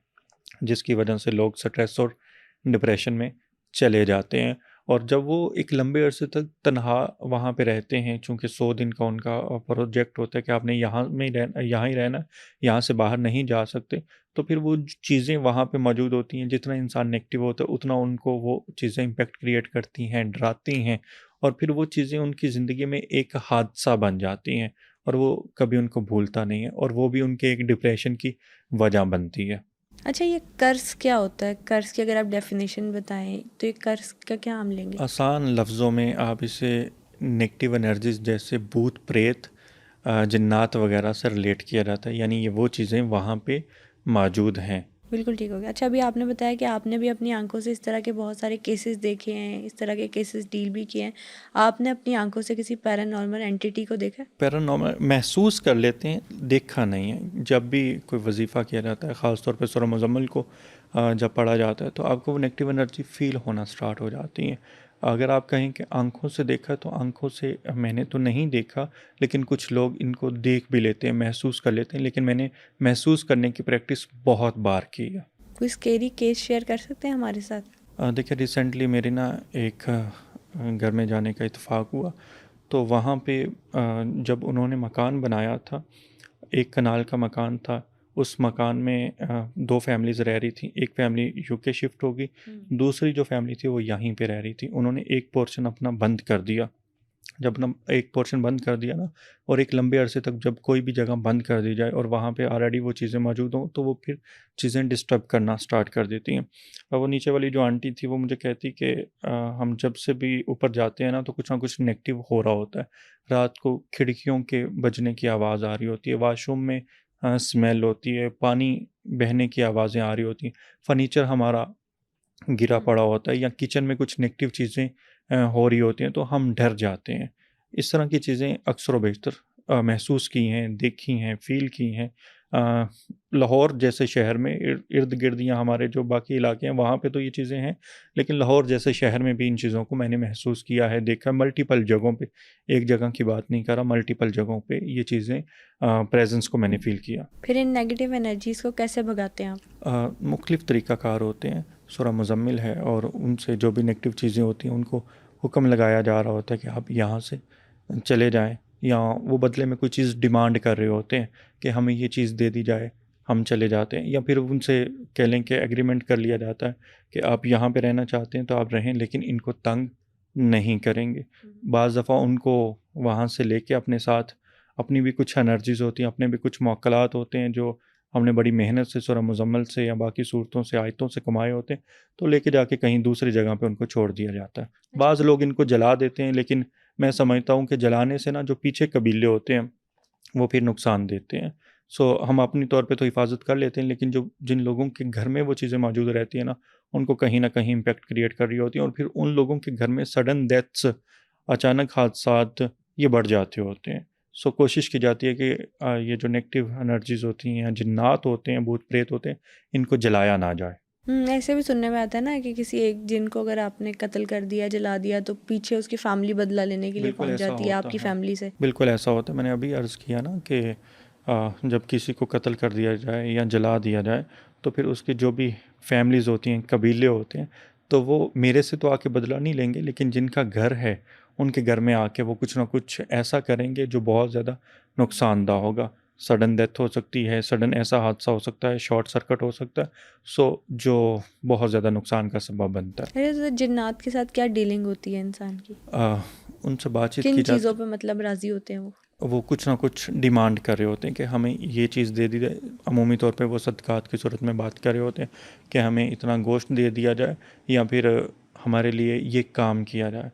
जिसकी वजह से लोग स्ट्रेस और डिप्रेशन में चले जाते हैं। और जब वो एक लंबे अरसे तक तनहा वहाँ पे रहते हैं, चूँकि 100 दिन का उनका प्रोजेक्ट होता है कि आपने यहाँ ही रहना, यहाँ से बाहर नहीं जा सकते, तो फिर वो चीज़ें वहाँ पे मौजूद होती हैं। जितना इंसान नेगेटिव होता है उतना उनको वो चीज़ें इम्पेक्ट क्रिएट करती हैं, डराती हैं, और फिर वो चीज़ें उनकी ज़िंदगी में एक हादसा बन जाती हैं और वो कभी उनको भूलता नहीं है और वो भी उनके एक डिप्रेशन की वजह बनती है। अच्छा, ये कर्स क्या होता है? कर्स की अगर आप डेफिनेशन बताएं तो ये कर्स का क्या हम लेंगे? आसान लफ्ज़ों में आप इसे नेगेटिव एनर्जीज जैसे भूत प्रेत, जिन्नात वगैरह से रिलेट किया जाता है, यानी ये वो चीज़ें वहाँ पे मौजूद हैं। बिल्कुल ठीक हो गया। अच्छा, अभी आपने बताया कि आपने भी अपनी आंखों से इस तरह के बहुत सारे केसेस देखे हैं, इस तरह के केसेस डील भी किए हैं। आपने अपनी आंखों से किसी पैरानॉर्मल एंटिटी को देखा है? पैरानॉर्मल महसूस कर लेते हैं, देखा नहीं है। जब भी कोई वजीफ़ा किया जाता है, ख़ास तौर पे सूरह मुज़म्मिल को जब पढ़ा जाता है, तो आपको वो नेगेटिव एनर्जी फ़ील होना स्टार्ट हो जाती है। अगर आप कहें कि आँखों से देखा, तो आँखों से मैंने तो नहीं देखा, लेकिन कुछ लोग इनको देख भी लेते हैं, महसूस कर लेते हैं, लेकिन मैंने महसूस करने की प्रैक्टिस बहुत बार की है। कोई स्केरी केस शेयर कर सकते हैं हमारे साथ? देखिए, रिसेंटली मेरे ना एक घर में जाने का इत्तेफाक हुआ, तो वहाँ पे जब उन्होंने मकान बनाया था, एक कनाल का मकान था, उस मकान में 2 फैमिलीज़ रह रही थी। एक फैमिली यूके शिफ्ट हो गई, दूसरी जो फैमिली थी वो यहीं पे रह रही थी। उन्होंने एक पोर्शन अपना बंद कर दिया। जब अपना एक पोर्शन बंद कर दिया ना, और एक लंबे अरसे तक जब कोई भी जगह बंद कर दी जाए और वहाँ पे ऑलरेडी वो चीज़ें मौजूद हों, तो वो फिर चीज़ें डिस्टर्ब करना स्टार्ट कर देती हैं। और वो नीचे वाली जो आंटी थी वो मुझे कहती कि हम जब से भी ऊपर जाते हैं ना, तो कुछ ना कुछ नेगेटिव हो रहा होता है। रात को खिड़कियों के बजने की आवाज़ आ रही होती है, वॉशरूम में स्मेल होती है, पानी बहने की आवाज़ें आ रही होती हैं, फर्नीचर हमारा गिरा पड़ा होता है, या किचन में कुछ नेगेटिव चीज़ें हो रही होती हैं, तो हम डर जाते हैं। इस तरह की चीज़ें अक्सर व बेशतर महसूस की हैं, देखी हैं, फ़ील की हैं। लाहौर जैसे शहर में इर्द गिर्द या हमारे जो बाकी इलाके हैं वहाँ पे तो ये चीज़ें हैं, लेकिन लाहौर जैसे शहर में भी इन चीज़ों को मैंने महसूस किया है, देखा मल्टीपल जगहों पे, एक जगह की बात नहीं कर रहा, मल्टीपल जगहों पे ये चीज़ें प्रेजेंस को मैंने फ़ील किया। फिर इन नेगेटिव एनर्जीज़ को कैसे भगाते हैं आप? मुख्तलिफ़ तरीक़ाकार होते हैं। सूरह मुज़म्मिल है और उनसे जो भी नेगेटिव चीज़ें होती हैं उनको हुक्म लगाया जा रहा होता है कि आप यहाँ से चले जाएं, या वो बदले में कोई चीज़ डिमांड कर रहे होते हैं कि हमें ये चीज़ दे दी जाए, हम चले जाते हैं, या फिर उनसे कह लें कि एग्रीमेंट कर लिया जाता है कि आप यहाँ पे रहना चाहते हैं तो आप रहें, लेकिन इनको तंग नहीं करेंगे। बाज़ दफ़ा उनको वहाँ से लेके अपने साथ अपनी भी कुछ एनर्जीज़ होती हैं, अपने भी कुछ मौक़लात होते हैं जो हमने बड़ी मेहनत से सूरह मुज़म्मिल से या बाकी सूरतों से, आयतों से कमाए होते हैं, तो लेके जाके कहीं दूसरी जगह पे उनको छोड़ दिया जाता है। बाज़ लोग इनको जला देते हैं, लेकिन मैं समझता हूँ कि जलाने से ना जो पीछे कबीले होते हैं वो फिर नुकसान देते हैं। हम अपनी तौर पे तो हिफाजत कर लेते हैं, लेकिन जो जिन लोगों के घर में वो चीज़ें मौजूद रहती हैं ना, उनको कहीं न कहीं इम्पैक्ट क्रिएट कर रही होती हैं, और फिर उन लोगों के घर में सडन डेथ्स, अचानक हादसात ये बढ़ जाते होते हैं। कोशिश की जाती है कि ये जो नेगेटिव एनर्जीज़ होती हैं, जिन्नात होते हैं, भूत प्रेत होते हैं, इनको जलाया ना जाए। ऐसे भी सुनने में आता है ना कि किसी एक जिन को अगर आपने कत्ल कर दिया, जला दिया, तो पीछे उसकी फैमिली बदला लेने के लिए बिल्कुल पहुंच ऐसा जाती है होता आपकी है। फैमिली से। बिल्कुल ऐसा होता है। मैंने अभी अर्ज़ किया ना कि जब किसी को कत्ल कर दिया जाए या जला दिया जाए, तो फिर उसकी जो भी फैमिलीज़ होती हैं, कबीले होते हैं, तो वो मेरे से तो आके बदला नहीं लेंगे, लेकिन जिनका घर है, उनके घर में आके वो कुछ ना कुछ ऐसा करेंगे जो बहुत ज़्यादा नुकसानदा होगा। सडन डेथ हो सकती है, सडन ऐसा हादसा हो सकता है, शॉर्ट सर्किट हो सकता है, जो बहुत ज़्यादा नुकसान का सबब बनता है। अरे तो जिन्नात के साथ क्या डीलिंग होती है इंसान की? उनसे बातचीत किन की चीज़ों जाती, पे मतलब राज़ी होते हैं वो? वो कुछ ना कुछ डिमांड कर रहे होते हैं कि हमें ये चीज़ दे दी जाए। अमूमी तौर पे वो सदक़ात की सूरत में बात कर रहे होते हैं कि हमें इतना गोश्त दे दिया जाए, या फिर हमारे लिए ये काम किया जाए।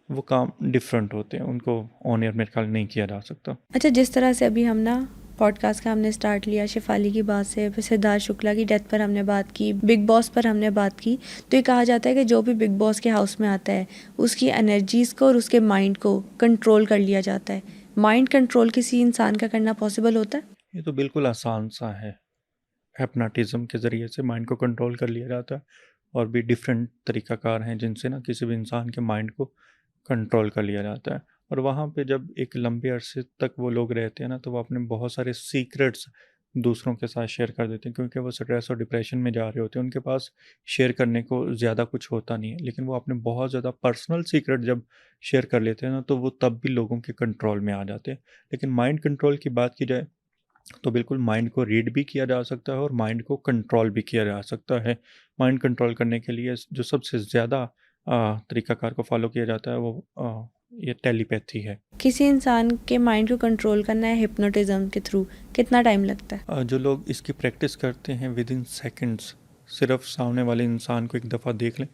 वो काम डिफरेंट होते हैं, उनको ऑन एयर मेरे ख्याल नहीं किया जा सकता। अच्छा, जिस तरह से अभी हम ना पॉडकास्ट का हमने स्टार्ट लिया शेफाली की बात से, फिर सिद्धार्थ शुक्ला की डेथ पर हमने बात की, बिग बॉस पर हमने बात की, तो ये कहा जाता है कि जो भी बिग बॉस के हाउस में आता है उसकी एनर्जीज़ को और उसके माइंड को कंट्रोल कर लिया जाता है। माइंड कंट्रोल किसी इंसान का करना पॉसिबल होता है? ये तो बिल्कुल आसान सा है। हिप्नोटिज़्म के ज़रिए से माइंड को कंट्रोल कर लिया जाता है, और भी डिफरेंट तरीक़ाकार हैं जिनसे ना किसी भी इंसान के माइंड को कंट्रोल कर लिया जाता है। और वहाँ पे जब एक लंबे अरसे तक वो लोग रहते हैं ना, तो वो अपने बहुत सारे सीक्रेट्स दूसरों के साथ शेयर कर देते हैं, क्योंकि वो स्ट्रेस और डिप्रेशन में जा रहे होते हैं। उनके पास शेयर करने को ज़्यादा कुछ होता नहीं है, लेकिन वो अपने बहुत ज़्यादा पर्सनल सीक्रेट जब शेयर कर लेते हैं ना, तो वो तब भी लोगों के कंट्रोल में आ जाते हैं। लेकिन माइंड कंट्रोल की बात की जाए, तो बिल्कुल माइंड को रीड भी किया जा सकता है और माइंड को कंट्रोल भी किया जा सकता है। माइंड कंट्रोल करने के लिए जो सबसे ज़्यादा तरीक़ाकार को फ़ॉलो किया जाता है, वो ये टेलीपैथी है। किसी इंसान के माइंड को कंट्रोल करना है हिप्नोटिज्म के थ्रू, कितना टाइम लगता है? जो लोग इसकी प्रैक्टिस करते हैं विदिन सेकंड्स, सिर्फ सामने वाले इंसान को एक दफ़ा देख लें,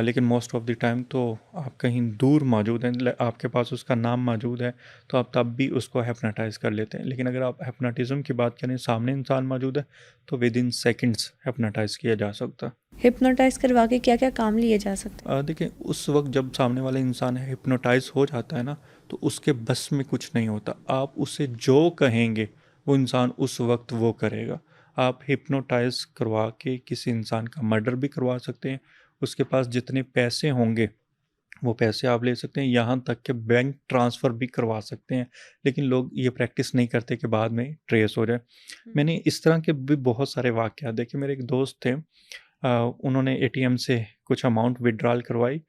लेकिन मोस्ट ऑफ द टाइम तो आप कहीं दूर मौजूद हैं, आपके पास उसका नाम मौजूद है, तो आप तब भी उसको हिप्नोटाइज़ कर लेते हैं। लेकिन अगर आप हिप्नोटिज़म की बात करें, सामने इंसान मौजूद है, तो विदिन सेकंड्स हिप्नोटाइज़ किया जा सकता है। हिप्नोटाइज करवा के क्या क्या काम लिए जा सकते हैं? देखिए, उस वक्त जब सामने वाला इंसान हिप्नोटाइज़ हो जाता है ना, तो उसके बस में कुछ नहीं होता। आप उसे जो कहेंगे वो इंसान उस वक्त वो करेगा। आप हिप्नोटाइज़ करवा के किसी इंसान का मर्डर भी करवा सकते हैं, उसके पास जितने पैसे होंगे वो पैसे आप ले सकते हैं, यहाँ तक कि बैंक ट्रांसफ़र भी करवा सकते हैं। लेकिन लोग ये प्रैक्टिस नहीं करते कि बाद में ट्रेस हो जाए। मैंने इस तरह के भी बहुत सारे वाक़यात देखे। मेरे एक दोस्त थे, उन्होंने एटीएम से कुछ अमाउंट विथड्रॉल करवाई,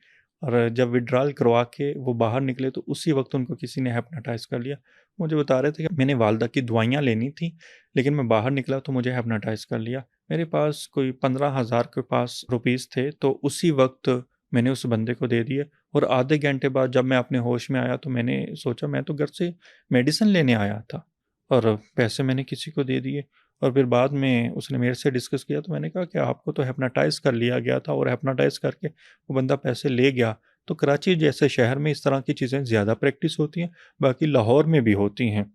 और जब विथड्रॉल करवा के वो बाहर निकले, तो उसी वक्त उनको किसी ने हिप्नोटाइज़ कर लिया। मुझे बता रहे थे कि मैंने वालदा की दवाइयाँ लेनी थी, लेकिन मैं बाहर निकला तो मुझे हिप्नोटाइज़ कर लिया। मेरे पास कोई 15,000 के पास रुपीज़ थे, तो उसी वक्त मैंने उस बंदे को दे दिए, और आधे घंटे बाद जब मैं अपने होश में आया, तो मैंने सोचा मैं तो घर से मेडिसिन लेने आया था, और पैसे मैंने किसी को दे दिए। और फिर बाद में उसने मेरे से डिस्कस किया, तो मैंने कहा कि आपको तो हिप्नोटाइज़ कर लिया गया था, और हिप्नोटाइज़ करके वो बंदा पैसे ले गया। तो कराची जैसे शहर में इस तरह की चीज़ें ज़्यादा प्रैक्टिस होती हैं, बाकी लाहौर में भी होती हैं।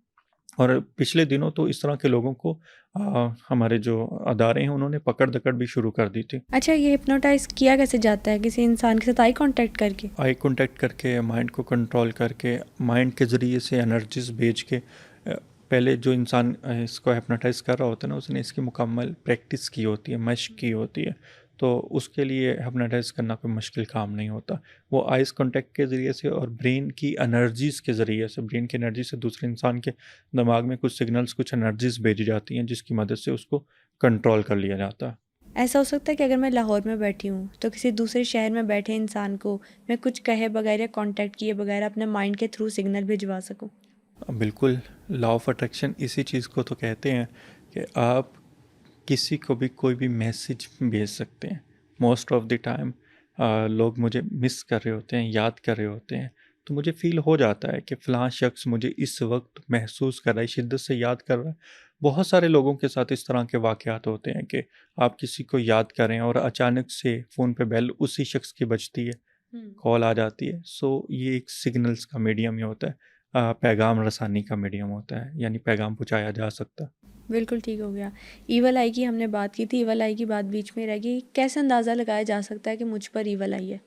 और पिछले दिनों तो इस तरह के लोगों को हमारे जो अदारे हैं उन्होंने पकड़-दकड़ भी शुरू कर दी थी। अच्छा, ये हिप्नोटाइज किया कैसे जाता है? किसी इंसान के साथ आई कांटेक्ट करके? आई कॉन्टैक्ट करके, माइंड को कंट्रोल करके, माइंड के ज़रिए से एनर्जीज़ भेज के, पहले जो इंसान इसको हिप्नोटाइज कर रहा होता है ना, उसने इसकी मुकम्मल प्रैक्टिस की होती है, मशक की होती है, तो उसके लिए हिप्नोटाइज करना कोई मुश्किल काम नहीं होता। वो आइज़ कांटेक्ट के ज़रिए से और ब्रेन की एनर्जीज़ के ज़रिए से, ब्रेन की एनर्जी से दूसरे इंसान के दिमाग में कुछ सिग्नल्स, कुछ एनर्जीज़ भेजी जाती हैं, जिसकी मदद से उसको कंट्रोल कर लिया जाता है। ऐसा हो सकता है कि अगर मैं लाहौर में बैठी हूँ तो किसी दूसरे शहर में बैठे इंसान को मैं कुछ कहे बगैर या कांटेक्ट किए बगैर अपने माइंड के थ्रू सिग्नल भिजवा सकूँ। बिल्कुल, लॉ ऑफ अट्रैक्शन इसी चीज़ को तो कहते हैं कि आप किसी को भी कोई भी मैसेज भेज सकते हैं। मोस्ट ऑफ द टाइम लोग मुझे मिस कर रहे होते हैं, याद कर रहे होते हैं, तो मुझे फ़ील हो जाता है कि फ़लाँ शख्स मुझे इस वक्त महसूस कर रहा है, शिद्दत से याद कर रहा है। बहुत सारे लोगों के साथ इस तरह के वाक़यात होते हैं कि आप किसी को याद कर रहे हैं और अचानक से फ़ोन पे बेल उसी शख्स की बजती है, कॉल आ जाती है। सो ये एक सिग्नल्स का मीडियम ही होता है, पैगाम रसानी का मीडियम होता है, यानी पैगाम पहुँचाया जा सकता है। बिल्कुल ठीक हो गया। ईवल आई की हमने बात की थी, ईवल आई की बात बीच में रह गई। कैसे अंदाज़ा लगाया जा सकता है कि मुझ पर ईवल आई है?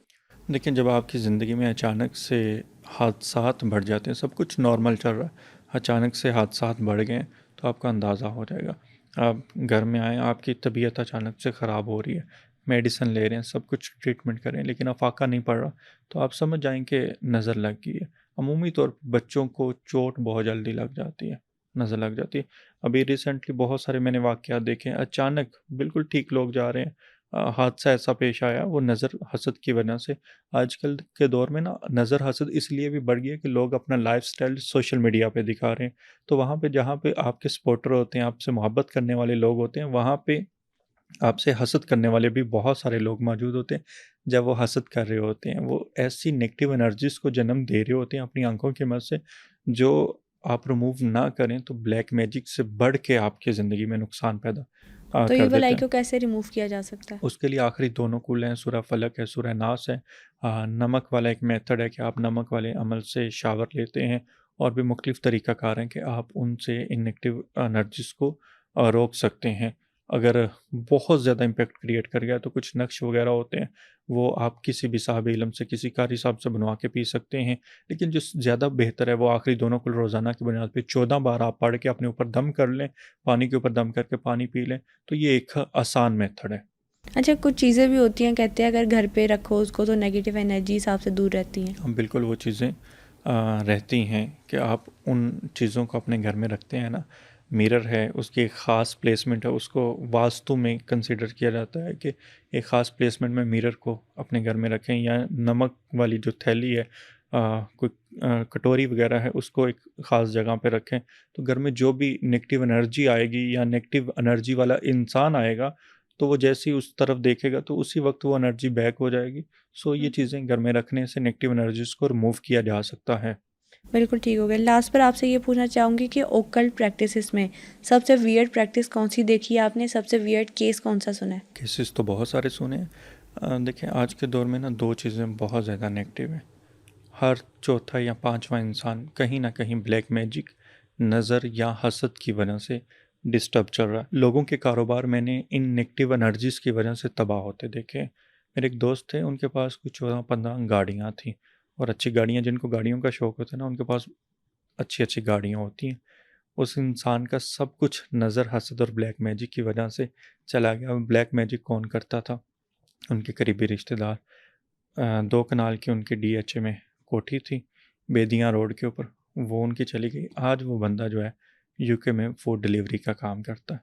देखिए, जब आपकी ज़िंदगी में अचानक से हादसात बढ़ जाते हैं, सब कुछ नॉर्मल चल रहा है, अचानक से हादसात बढ़ गए हैं, तो आपका अंदाज़ा हो जाएगा। आप घर में आएँ, आपकी तबीयत अचानक से ख़राब हो रही है, मेडिसिन ले रहे हैं, सब कुछ ट्रीटमेंट कर रहे हैं, लेकिन अफ़ाका नहीं पड़ रहा, तो आप समझ जाएँ कि नज़र लग गई है। अमूमी तौर पर बच्चों को चोट बहुत जल्दी लग जाती है, नज़र लग जाती है। अभी रिसेंटली बहुत सारे मैंने वाक़यात देखे हैं, अचानक बिल्कुल ठीक लोग जा रहे हैं, हादसा ऐसा पेश आया, वो नज़र हसद की वजह से। आजकल के दौर में ना नज़र हसद इसलिए भी बढ़ गई है कि लोग अपना लाइफ़स्टाइल सोशल मीडिया पे दिखा रहे हैं। तो वहाँ पे जहाँ पे आपके सपोर्टर होते हैं, आपसे मोहब्बत करने वाले लोग होते हैं, वहाँ पे आपसे हसद करने वाले भी बहुत सारे लोग मौजूद होते हैं। जब वो हसद कर रहे होते हैं, वो ऐसी नेगेटिव एनर्जीज़ को जन्म दे रहे होते हैं अपनी आँखों की मदद से, जो आप रिमूव ना करें तो ब्लैक मैजिक से बढ़ के आपकी ज़िंदगी में नुकसान पैदा तो कर ईवल देते आई हैं। को कैसे रिमूव किया जा सकता है? उसके लिए आखिरी दोनों कुल हैं, सूरह फलक है, सूरह नास है। नमक वाला एक मेथड है कि आप नमक वाले अमल से शावर लेते हैं, और भी मुख्तलिफ़ तरीक़ाकार हैं कि आप उनसे इन नेगेटिव एनर्जीज़ को रोक सकते हैं। अगर बहुत ज़्यादा इम्पैक्ट क्रिएट कर गया तो कुछ नक्श वग़ैरह होते हैं, वो आप किसी भी साहिब इल्म से, किसी कारी साहब से बनवा के पी सकते हैं। लेकिन जो ज़्यादा बेहतर है वो आखिरी दोनों कुल रोज़ाना की बुनियाद पे 14 बार आप पढ़ के अपने ऊपर दम कर लें, पानी के ऊपर दम करके पानी पी लें, तो ये एक आसान मेथड है। अच्छा, कुछ चीज़ें भी होती हैं, कहते हैं अगर घर पे रखो उसको तो नेगेटिव एनर्जी हिसाब से दूर रहती हैं। हाँ, बिल्कुल वो चीज़ें रहती हैं कि आप उन चीज़ों को अपने घर में रखते हैं ना। मिरर है, उसकी एक ख़ास प्लेसमेंट है, उसको वास्तु में कंसीडर किया जाता है कि एक ख़ास प्लेसमेंट में मिरर को अपने घर में रखें, या नमक वाली जो थैली है, कोई कटोरी वगैरह है, उसको एक ख़ास जगह पे रखें। तो घर में जो भी नेगेटिव एनर्जी आएगी या नेगेटिव एनर्जी वाला इंसान आएगा, तो वो जैसे ही उस तरफ देखेगा तो उसी वक्त वो एनर्जी बैक हो जाएगी। सो ये चीज़ें घर में रखने से नेगेटिव एनर्जीज़ को रिमूव किया जा सकता है। बिल्कुल ठीक हो गया। लास्ट पर आपसे ये पूछना चाहूँगी कि ओकल्ट प्रैक्टिसेस में सबसे वियर्ड प्रैक्टिस कौन सी देखी है आपने? सबसे वियर्ड केस कौन सा सुना है? केसेस तो बहुत सारे सुने हैं। देखिए, आज के दौर में ना 2 चीज़ें बहुत ज़्यादा नेगेटिव हैं। हर चौथा या पाँचवाँ इंसान कहीं न कहीं ब्लैक मैजिक, नज़र या हसद की वजह से डिस्टर्ब चल रहा है। लोगों के कारोबार मैंने इन नेगेटिव एनर्जीज़ की वजह से तबाह होते देखे हैं। मेरे एक दोस्त थे, उनके पास कुछ 14-15 गाड़ियाँ थीं, और अच्छी गाड़ियाँ, जिनको गाड़ियों का शौक होता है ना, उनके पास अच्छी-अच्छी गाड़ियाँ होती हैं। उस इंसान का सब कुछ नज़र, हसद और ब्लैक मैजिक की वजह से चला गया। ब्लैक मैजिक कौन करता था? उनके करीबी रिश्तेदार। 2 कनाल की उनकी डीएचए में कोठी थी, बेदियाँ रोड के ऊपर, वो उनकी चली गई। आज वो बंदा जो है यूके में फूड डिलीवरी का काम करता है।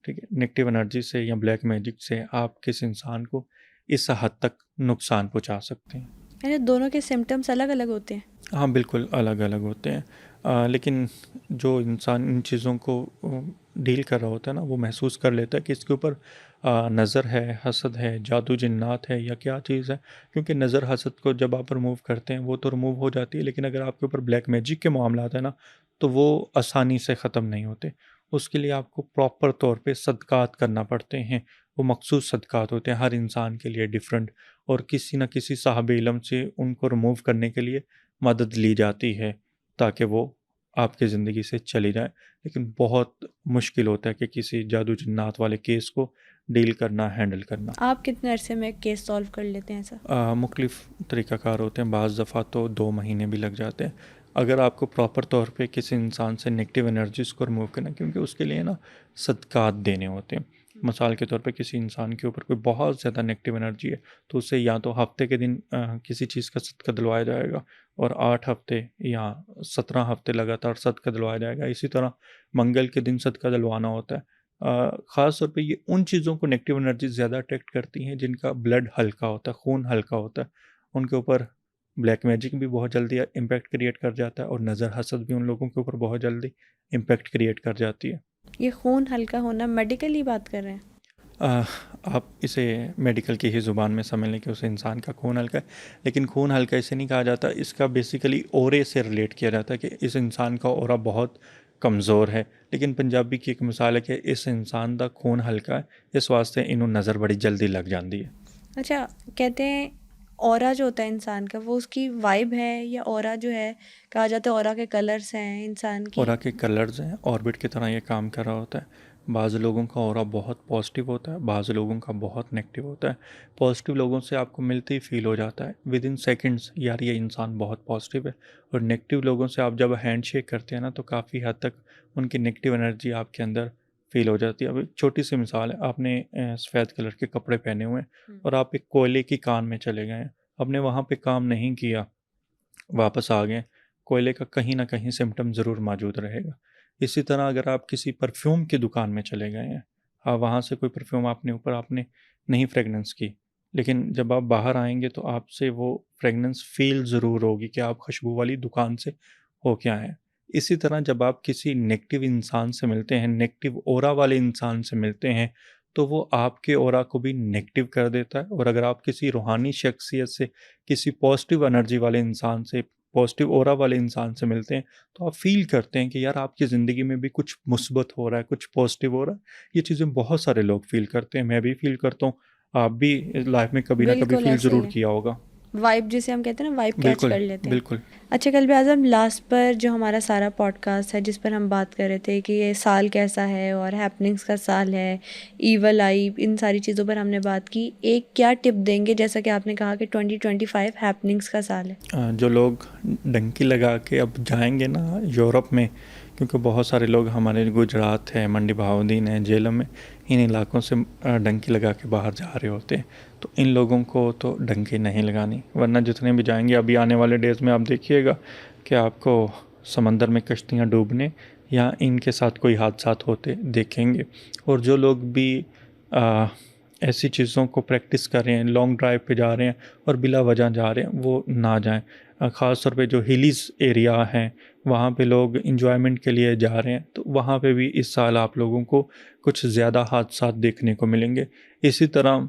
ठीक है? नेगेटिव एनर्जी से या ब्लैक मैजिक से आप किस इंसान को इस हद तक नुकसान पहुँचा सकते हैं। यानी दोनों के सिम्टम्स अलग-अलग होते हैं? हाँ, बिल्कुल अलग-अलग होते हैं। लेकिन जो इंसान इन चीज़ों को डील कर रहा होता है ना, वो महसूस कर लेता है कि इसके ऊपर नज़र है, हसद है, जादू जिन्नात है, या क्या चीज़ है। क्योंकि नज़र हसद को जब आप रिमूव करते हैं वो तो रिमूव हो जाती है, लेकिन अगर आपके ऊपर ब्लैक मैजिक के मामलात है ना, तो वो आसानी से ख़त्म नहीं होते। उसके लिए आपको प्रॉपर तौर पे सदक़ात करना पड़ते हैं। वो मख़सूस सदक़ात होते हैं, हर इंसान के लिए डिफ़रेंट, और किसी न किसी साहिब इल्म से उनको रिमूव करने के लिए मदद ली जाती है, ताकि वो आपकी ज़िंदगी से चली जाए। लेकिन बहुत मुश्किल होता है कि किसी जादू जिन्नात वाले केस को डील करना, हैंडल करना। आप कितने अरसे में केस सॉल्व कर लेते हैं ऐसा? मुख्तलिफ़ तरीक़ाकार होते हैं, बाज़ दफ़ा तो 2 महीने भी लग जाते हैं। अगर आपको प्रॉपर तौर पे किसी इंसान से नेगेटिव एनर्जीज को रिमूव करना, क्योंकि उसके लिए ना सदकात देने होते हैं। मिसाल के तौर पे किसी इंसान के ऊपर कोई बहुत ज़्यादा नेगेटिव एनर्जी है तो उसे या तो हफ्ते के दिन किसी चीज़ का सदका दिलवाया जाएगा और 8 हफ्ते या 17 हफ्ते लगातार सदका दिलवाया जाएगा। इसी तरह मंगल के दिन सदका दिलवाना होता है। ख़ास तौर पे ये उन चीज़ों को नेगेटिव एनर्जी ज़्यादा अट्रैक्ट करती हैं जिनका ब्लड हल्का होता है, खून हल्का होता है। उनके ऊपर ब्लैक मैजिक भी बहुत जल्दी इम्पैक्ट क्रिएट कर जाता है और नज़र हसद भी उन लोगों के ऊपर बहुत जल्दी इम्पैक्ट क्रिएट कर जाती है। ये खून हल्का होना मेडिकली बात कर रहे हैं? आप इसे मेडिकल की ही ज़ुबान में समझ लें कि उस इंसान का खून हल्का है, लेकिन खून हल्का इसे नहीं कहा जाता। इसका बेसिकली ओरे से रिलेट किया जाता है कि इस इंसान का ओरा बहुत कमज़ोर है। लेकिन पंजाबी की एक मिसाल है कि इस इंसान का खून हल्का है, इस वास्ते इन्हों नज़र बड़ी जल्दी लग जाती है। अच्छा, कहते हैं ऑरा जो होता है इंसान का वो उसकी वाइब है, या ऑरा जो है कहा जाता है ऑरा के कलर्स हैं इंसान की? ऑरा के कलर्स हैं, ऑर्बिट की तरह ये काम कर रहा होता है। बाज़ लोगों का ऑरा बहुत पॉजिटिव होता है, बाज़ लोगों का बहुत नेगेटिव होता है। पॉजिटिव लोगों से आपको मिलते ही फील हो जाता है विद इन सेकेंड्स, यार ये इंसान बहुत पॉजिटिव है। और नेगेटिव लोगों से आप जब हैंड शेक करते हैं ना तो काफ़ी हद तक उनकी नेगेटिव एनर्जी आपके अंदर फील हो जाती है। अब एक छोटी सी मिसाल है, आपने सफ़ेद कलर के कपड़े पहने हुए हैं और आप एक कोयले की कान में चले गए हैं, आपने वहाँ पे काम नहीं किया, वापस आ गए, कोयले का कहीं ना कहीं सिम्टम ज़रूर मौजूद रहेगा। इसी तरह अगर आप किसी परफ्यूम की दुकान में चले गए हैं, हाँ वहाँ से कोई परफ्यूम आपने ऊपर आपने नहीं फ्रेगनेंस की, लेकिन जब आप बाहर आएंगे तो आपसे वो फ्रेगनेंस फील ज़रूर होगी कि आप खुशबू वाली दुकान से हो के आए हैं। इसी तरह जब आप किसी नेगेटिव इंसान से मिलते हैं, नेगेटिव ओरा वाले इंसान से मिलते हैं, तो वो आपके ओरा को भी नेगेटिव कर देता है। और अगर आप किसी रूहानी शख्सियत से, किसी पॉजिटिव एनर्जी वाले इंसान से, पॉजिटिव ओरा वाले इंसान से मिलते हैं, तो आप फील करते हैं कि यार आपकी ज़िंदगी में भी कुछ मुस्बत हो रहा है, कुछ पॉजिटिव हो रहा है। ये चीज़ें बहुत सारे लोग फील करते हैं, मैं भी फील करता हूँ, आप भी लाइफ में कभी ना कभी बिल्कुल फील ऐसे ही ज़रूर है, किया होगा। वाइब जिसे हम कहते हैं ना, वाइब कैच बिल्कुल कर लेते हैं। बिल्कुल। अच्छा, कल्बे आज़म, लास्ट पर जो हमारा सारा पॉडकास्ट है जिस पर हम बात कर रहे थे कि ये साल कैसा है और हैपनिंग्स का साल है, ईवल आई, इन सारी चीज़ों पर हमने बात की, एक क्या टिप देंगे जैसा कि आपने कहा कि 2025 हैपनिंग्स का साल है? जो लोग डंकी लगा के अब जाएंगे ना यूरोप में, क्योंकि बहुत सारे लोग हमारे गुजरात है, मंडी बहाउद्दीन है, झेलम में, इन इलाकों से डंकी लगा के बाहर जा रहे होते हैं, तो इन लोगों को तो डंकी नहीं लगानी, वरना जितने भी जाएंगे अभी आने वाले डेज़ में आप देखिएगा कि आपको समंदर में कश्तियाँ डूबने या इनके साथ कोई हादसात होते देखेंगे। और जो लोग भी ऐसी चीज़ों को प्रैक्टिस कर रहे हैं, लॉन्ग ड्राइव पे जा रहे हैं और बिला वजह जा रहे हैं, वो ना जाएं। ख़ास तौर पे जो हिलीज़ एरिया हैं वहाँ पे लोग इंजॉयमेंट के लिए जा रहे हैं, तो वहाँ पे भी इस साल आप लोगों को कुछ ज़्यादा हादसात देखने को मिलेंगे। इसी तरह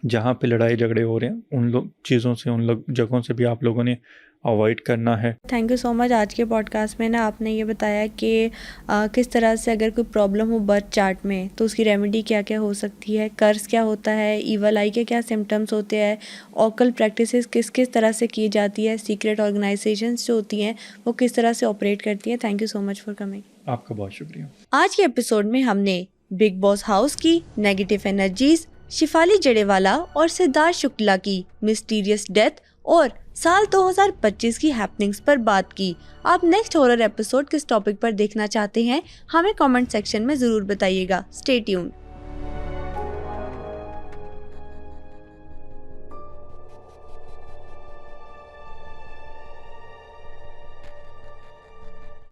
जहाँ पे लड़ाई झगड़े हो रहे हैं उन लोग चीज़ों से, उन लोग जगहों से भी आप लोगों ने अवॉइड करना है। Thank you so much. आज के पॉडकास्ट में ना आपने ये बताया कि किस तरह से अगर कोई प्रॉब्लम हो बर्थ चार्ट में तो उसकी रेमेडी क्या क्या हो सकती है, कर्स क्या होता है, ईवल आई के क्या सिम्टम्स होते हैं, ऑकल प्रैक्टिसेस किस किस तरह से की जाती है, सीक्रेट ऑर्गेनाइजेशंस जो होती हैं वो किस तरह से ऑपरेट करती हैं। Thank you so much for coming. आपका बहुत शुक्रिया। आज के एपिसोड में हमने बिग बॉस हाउस की नेगेटिव एनर्जीज, शिफाली जड़ेवाला और सिद्धार्थ शुक्ला की मिस्टीरियस डेथ और साल 2025 की हैपनिंग्स पर बात की। आप नेक्स्ट हॉरर एपिसोड किस टॉपिक पर देखना चाहते हैं हमें कमेंट सेक्शन में ज़रूर बताइएगा। Stay tuned.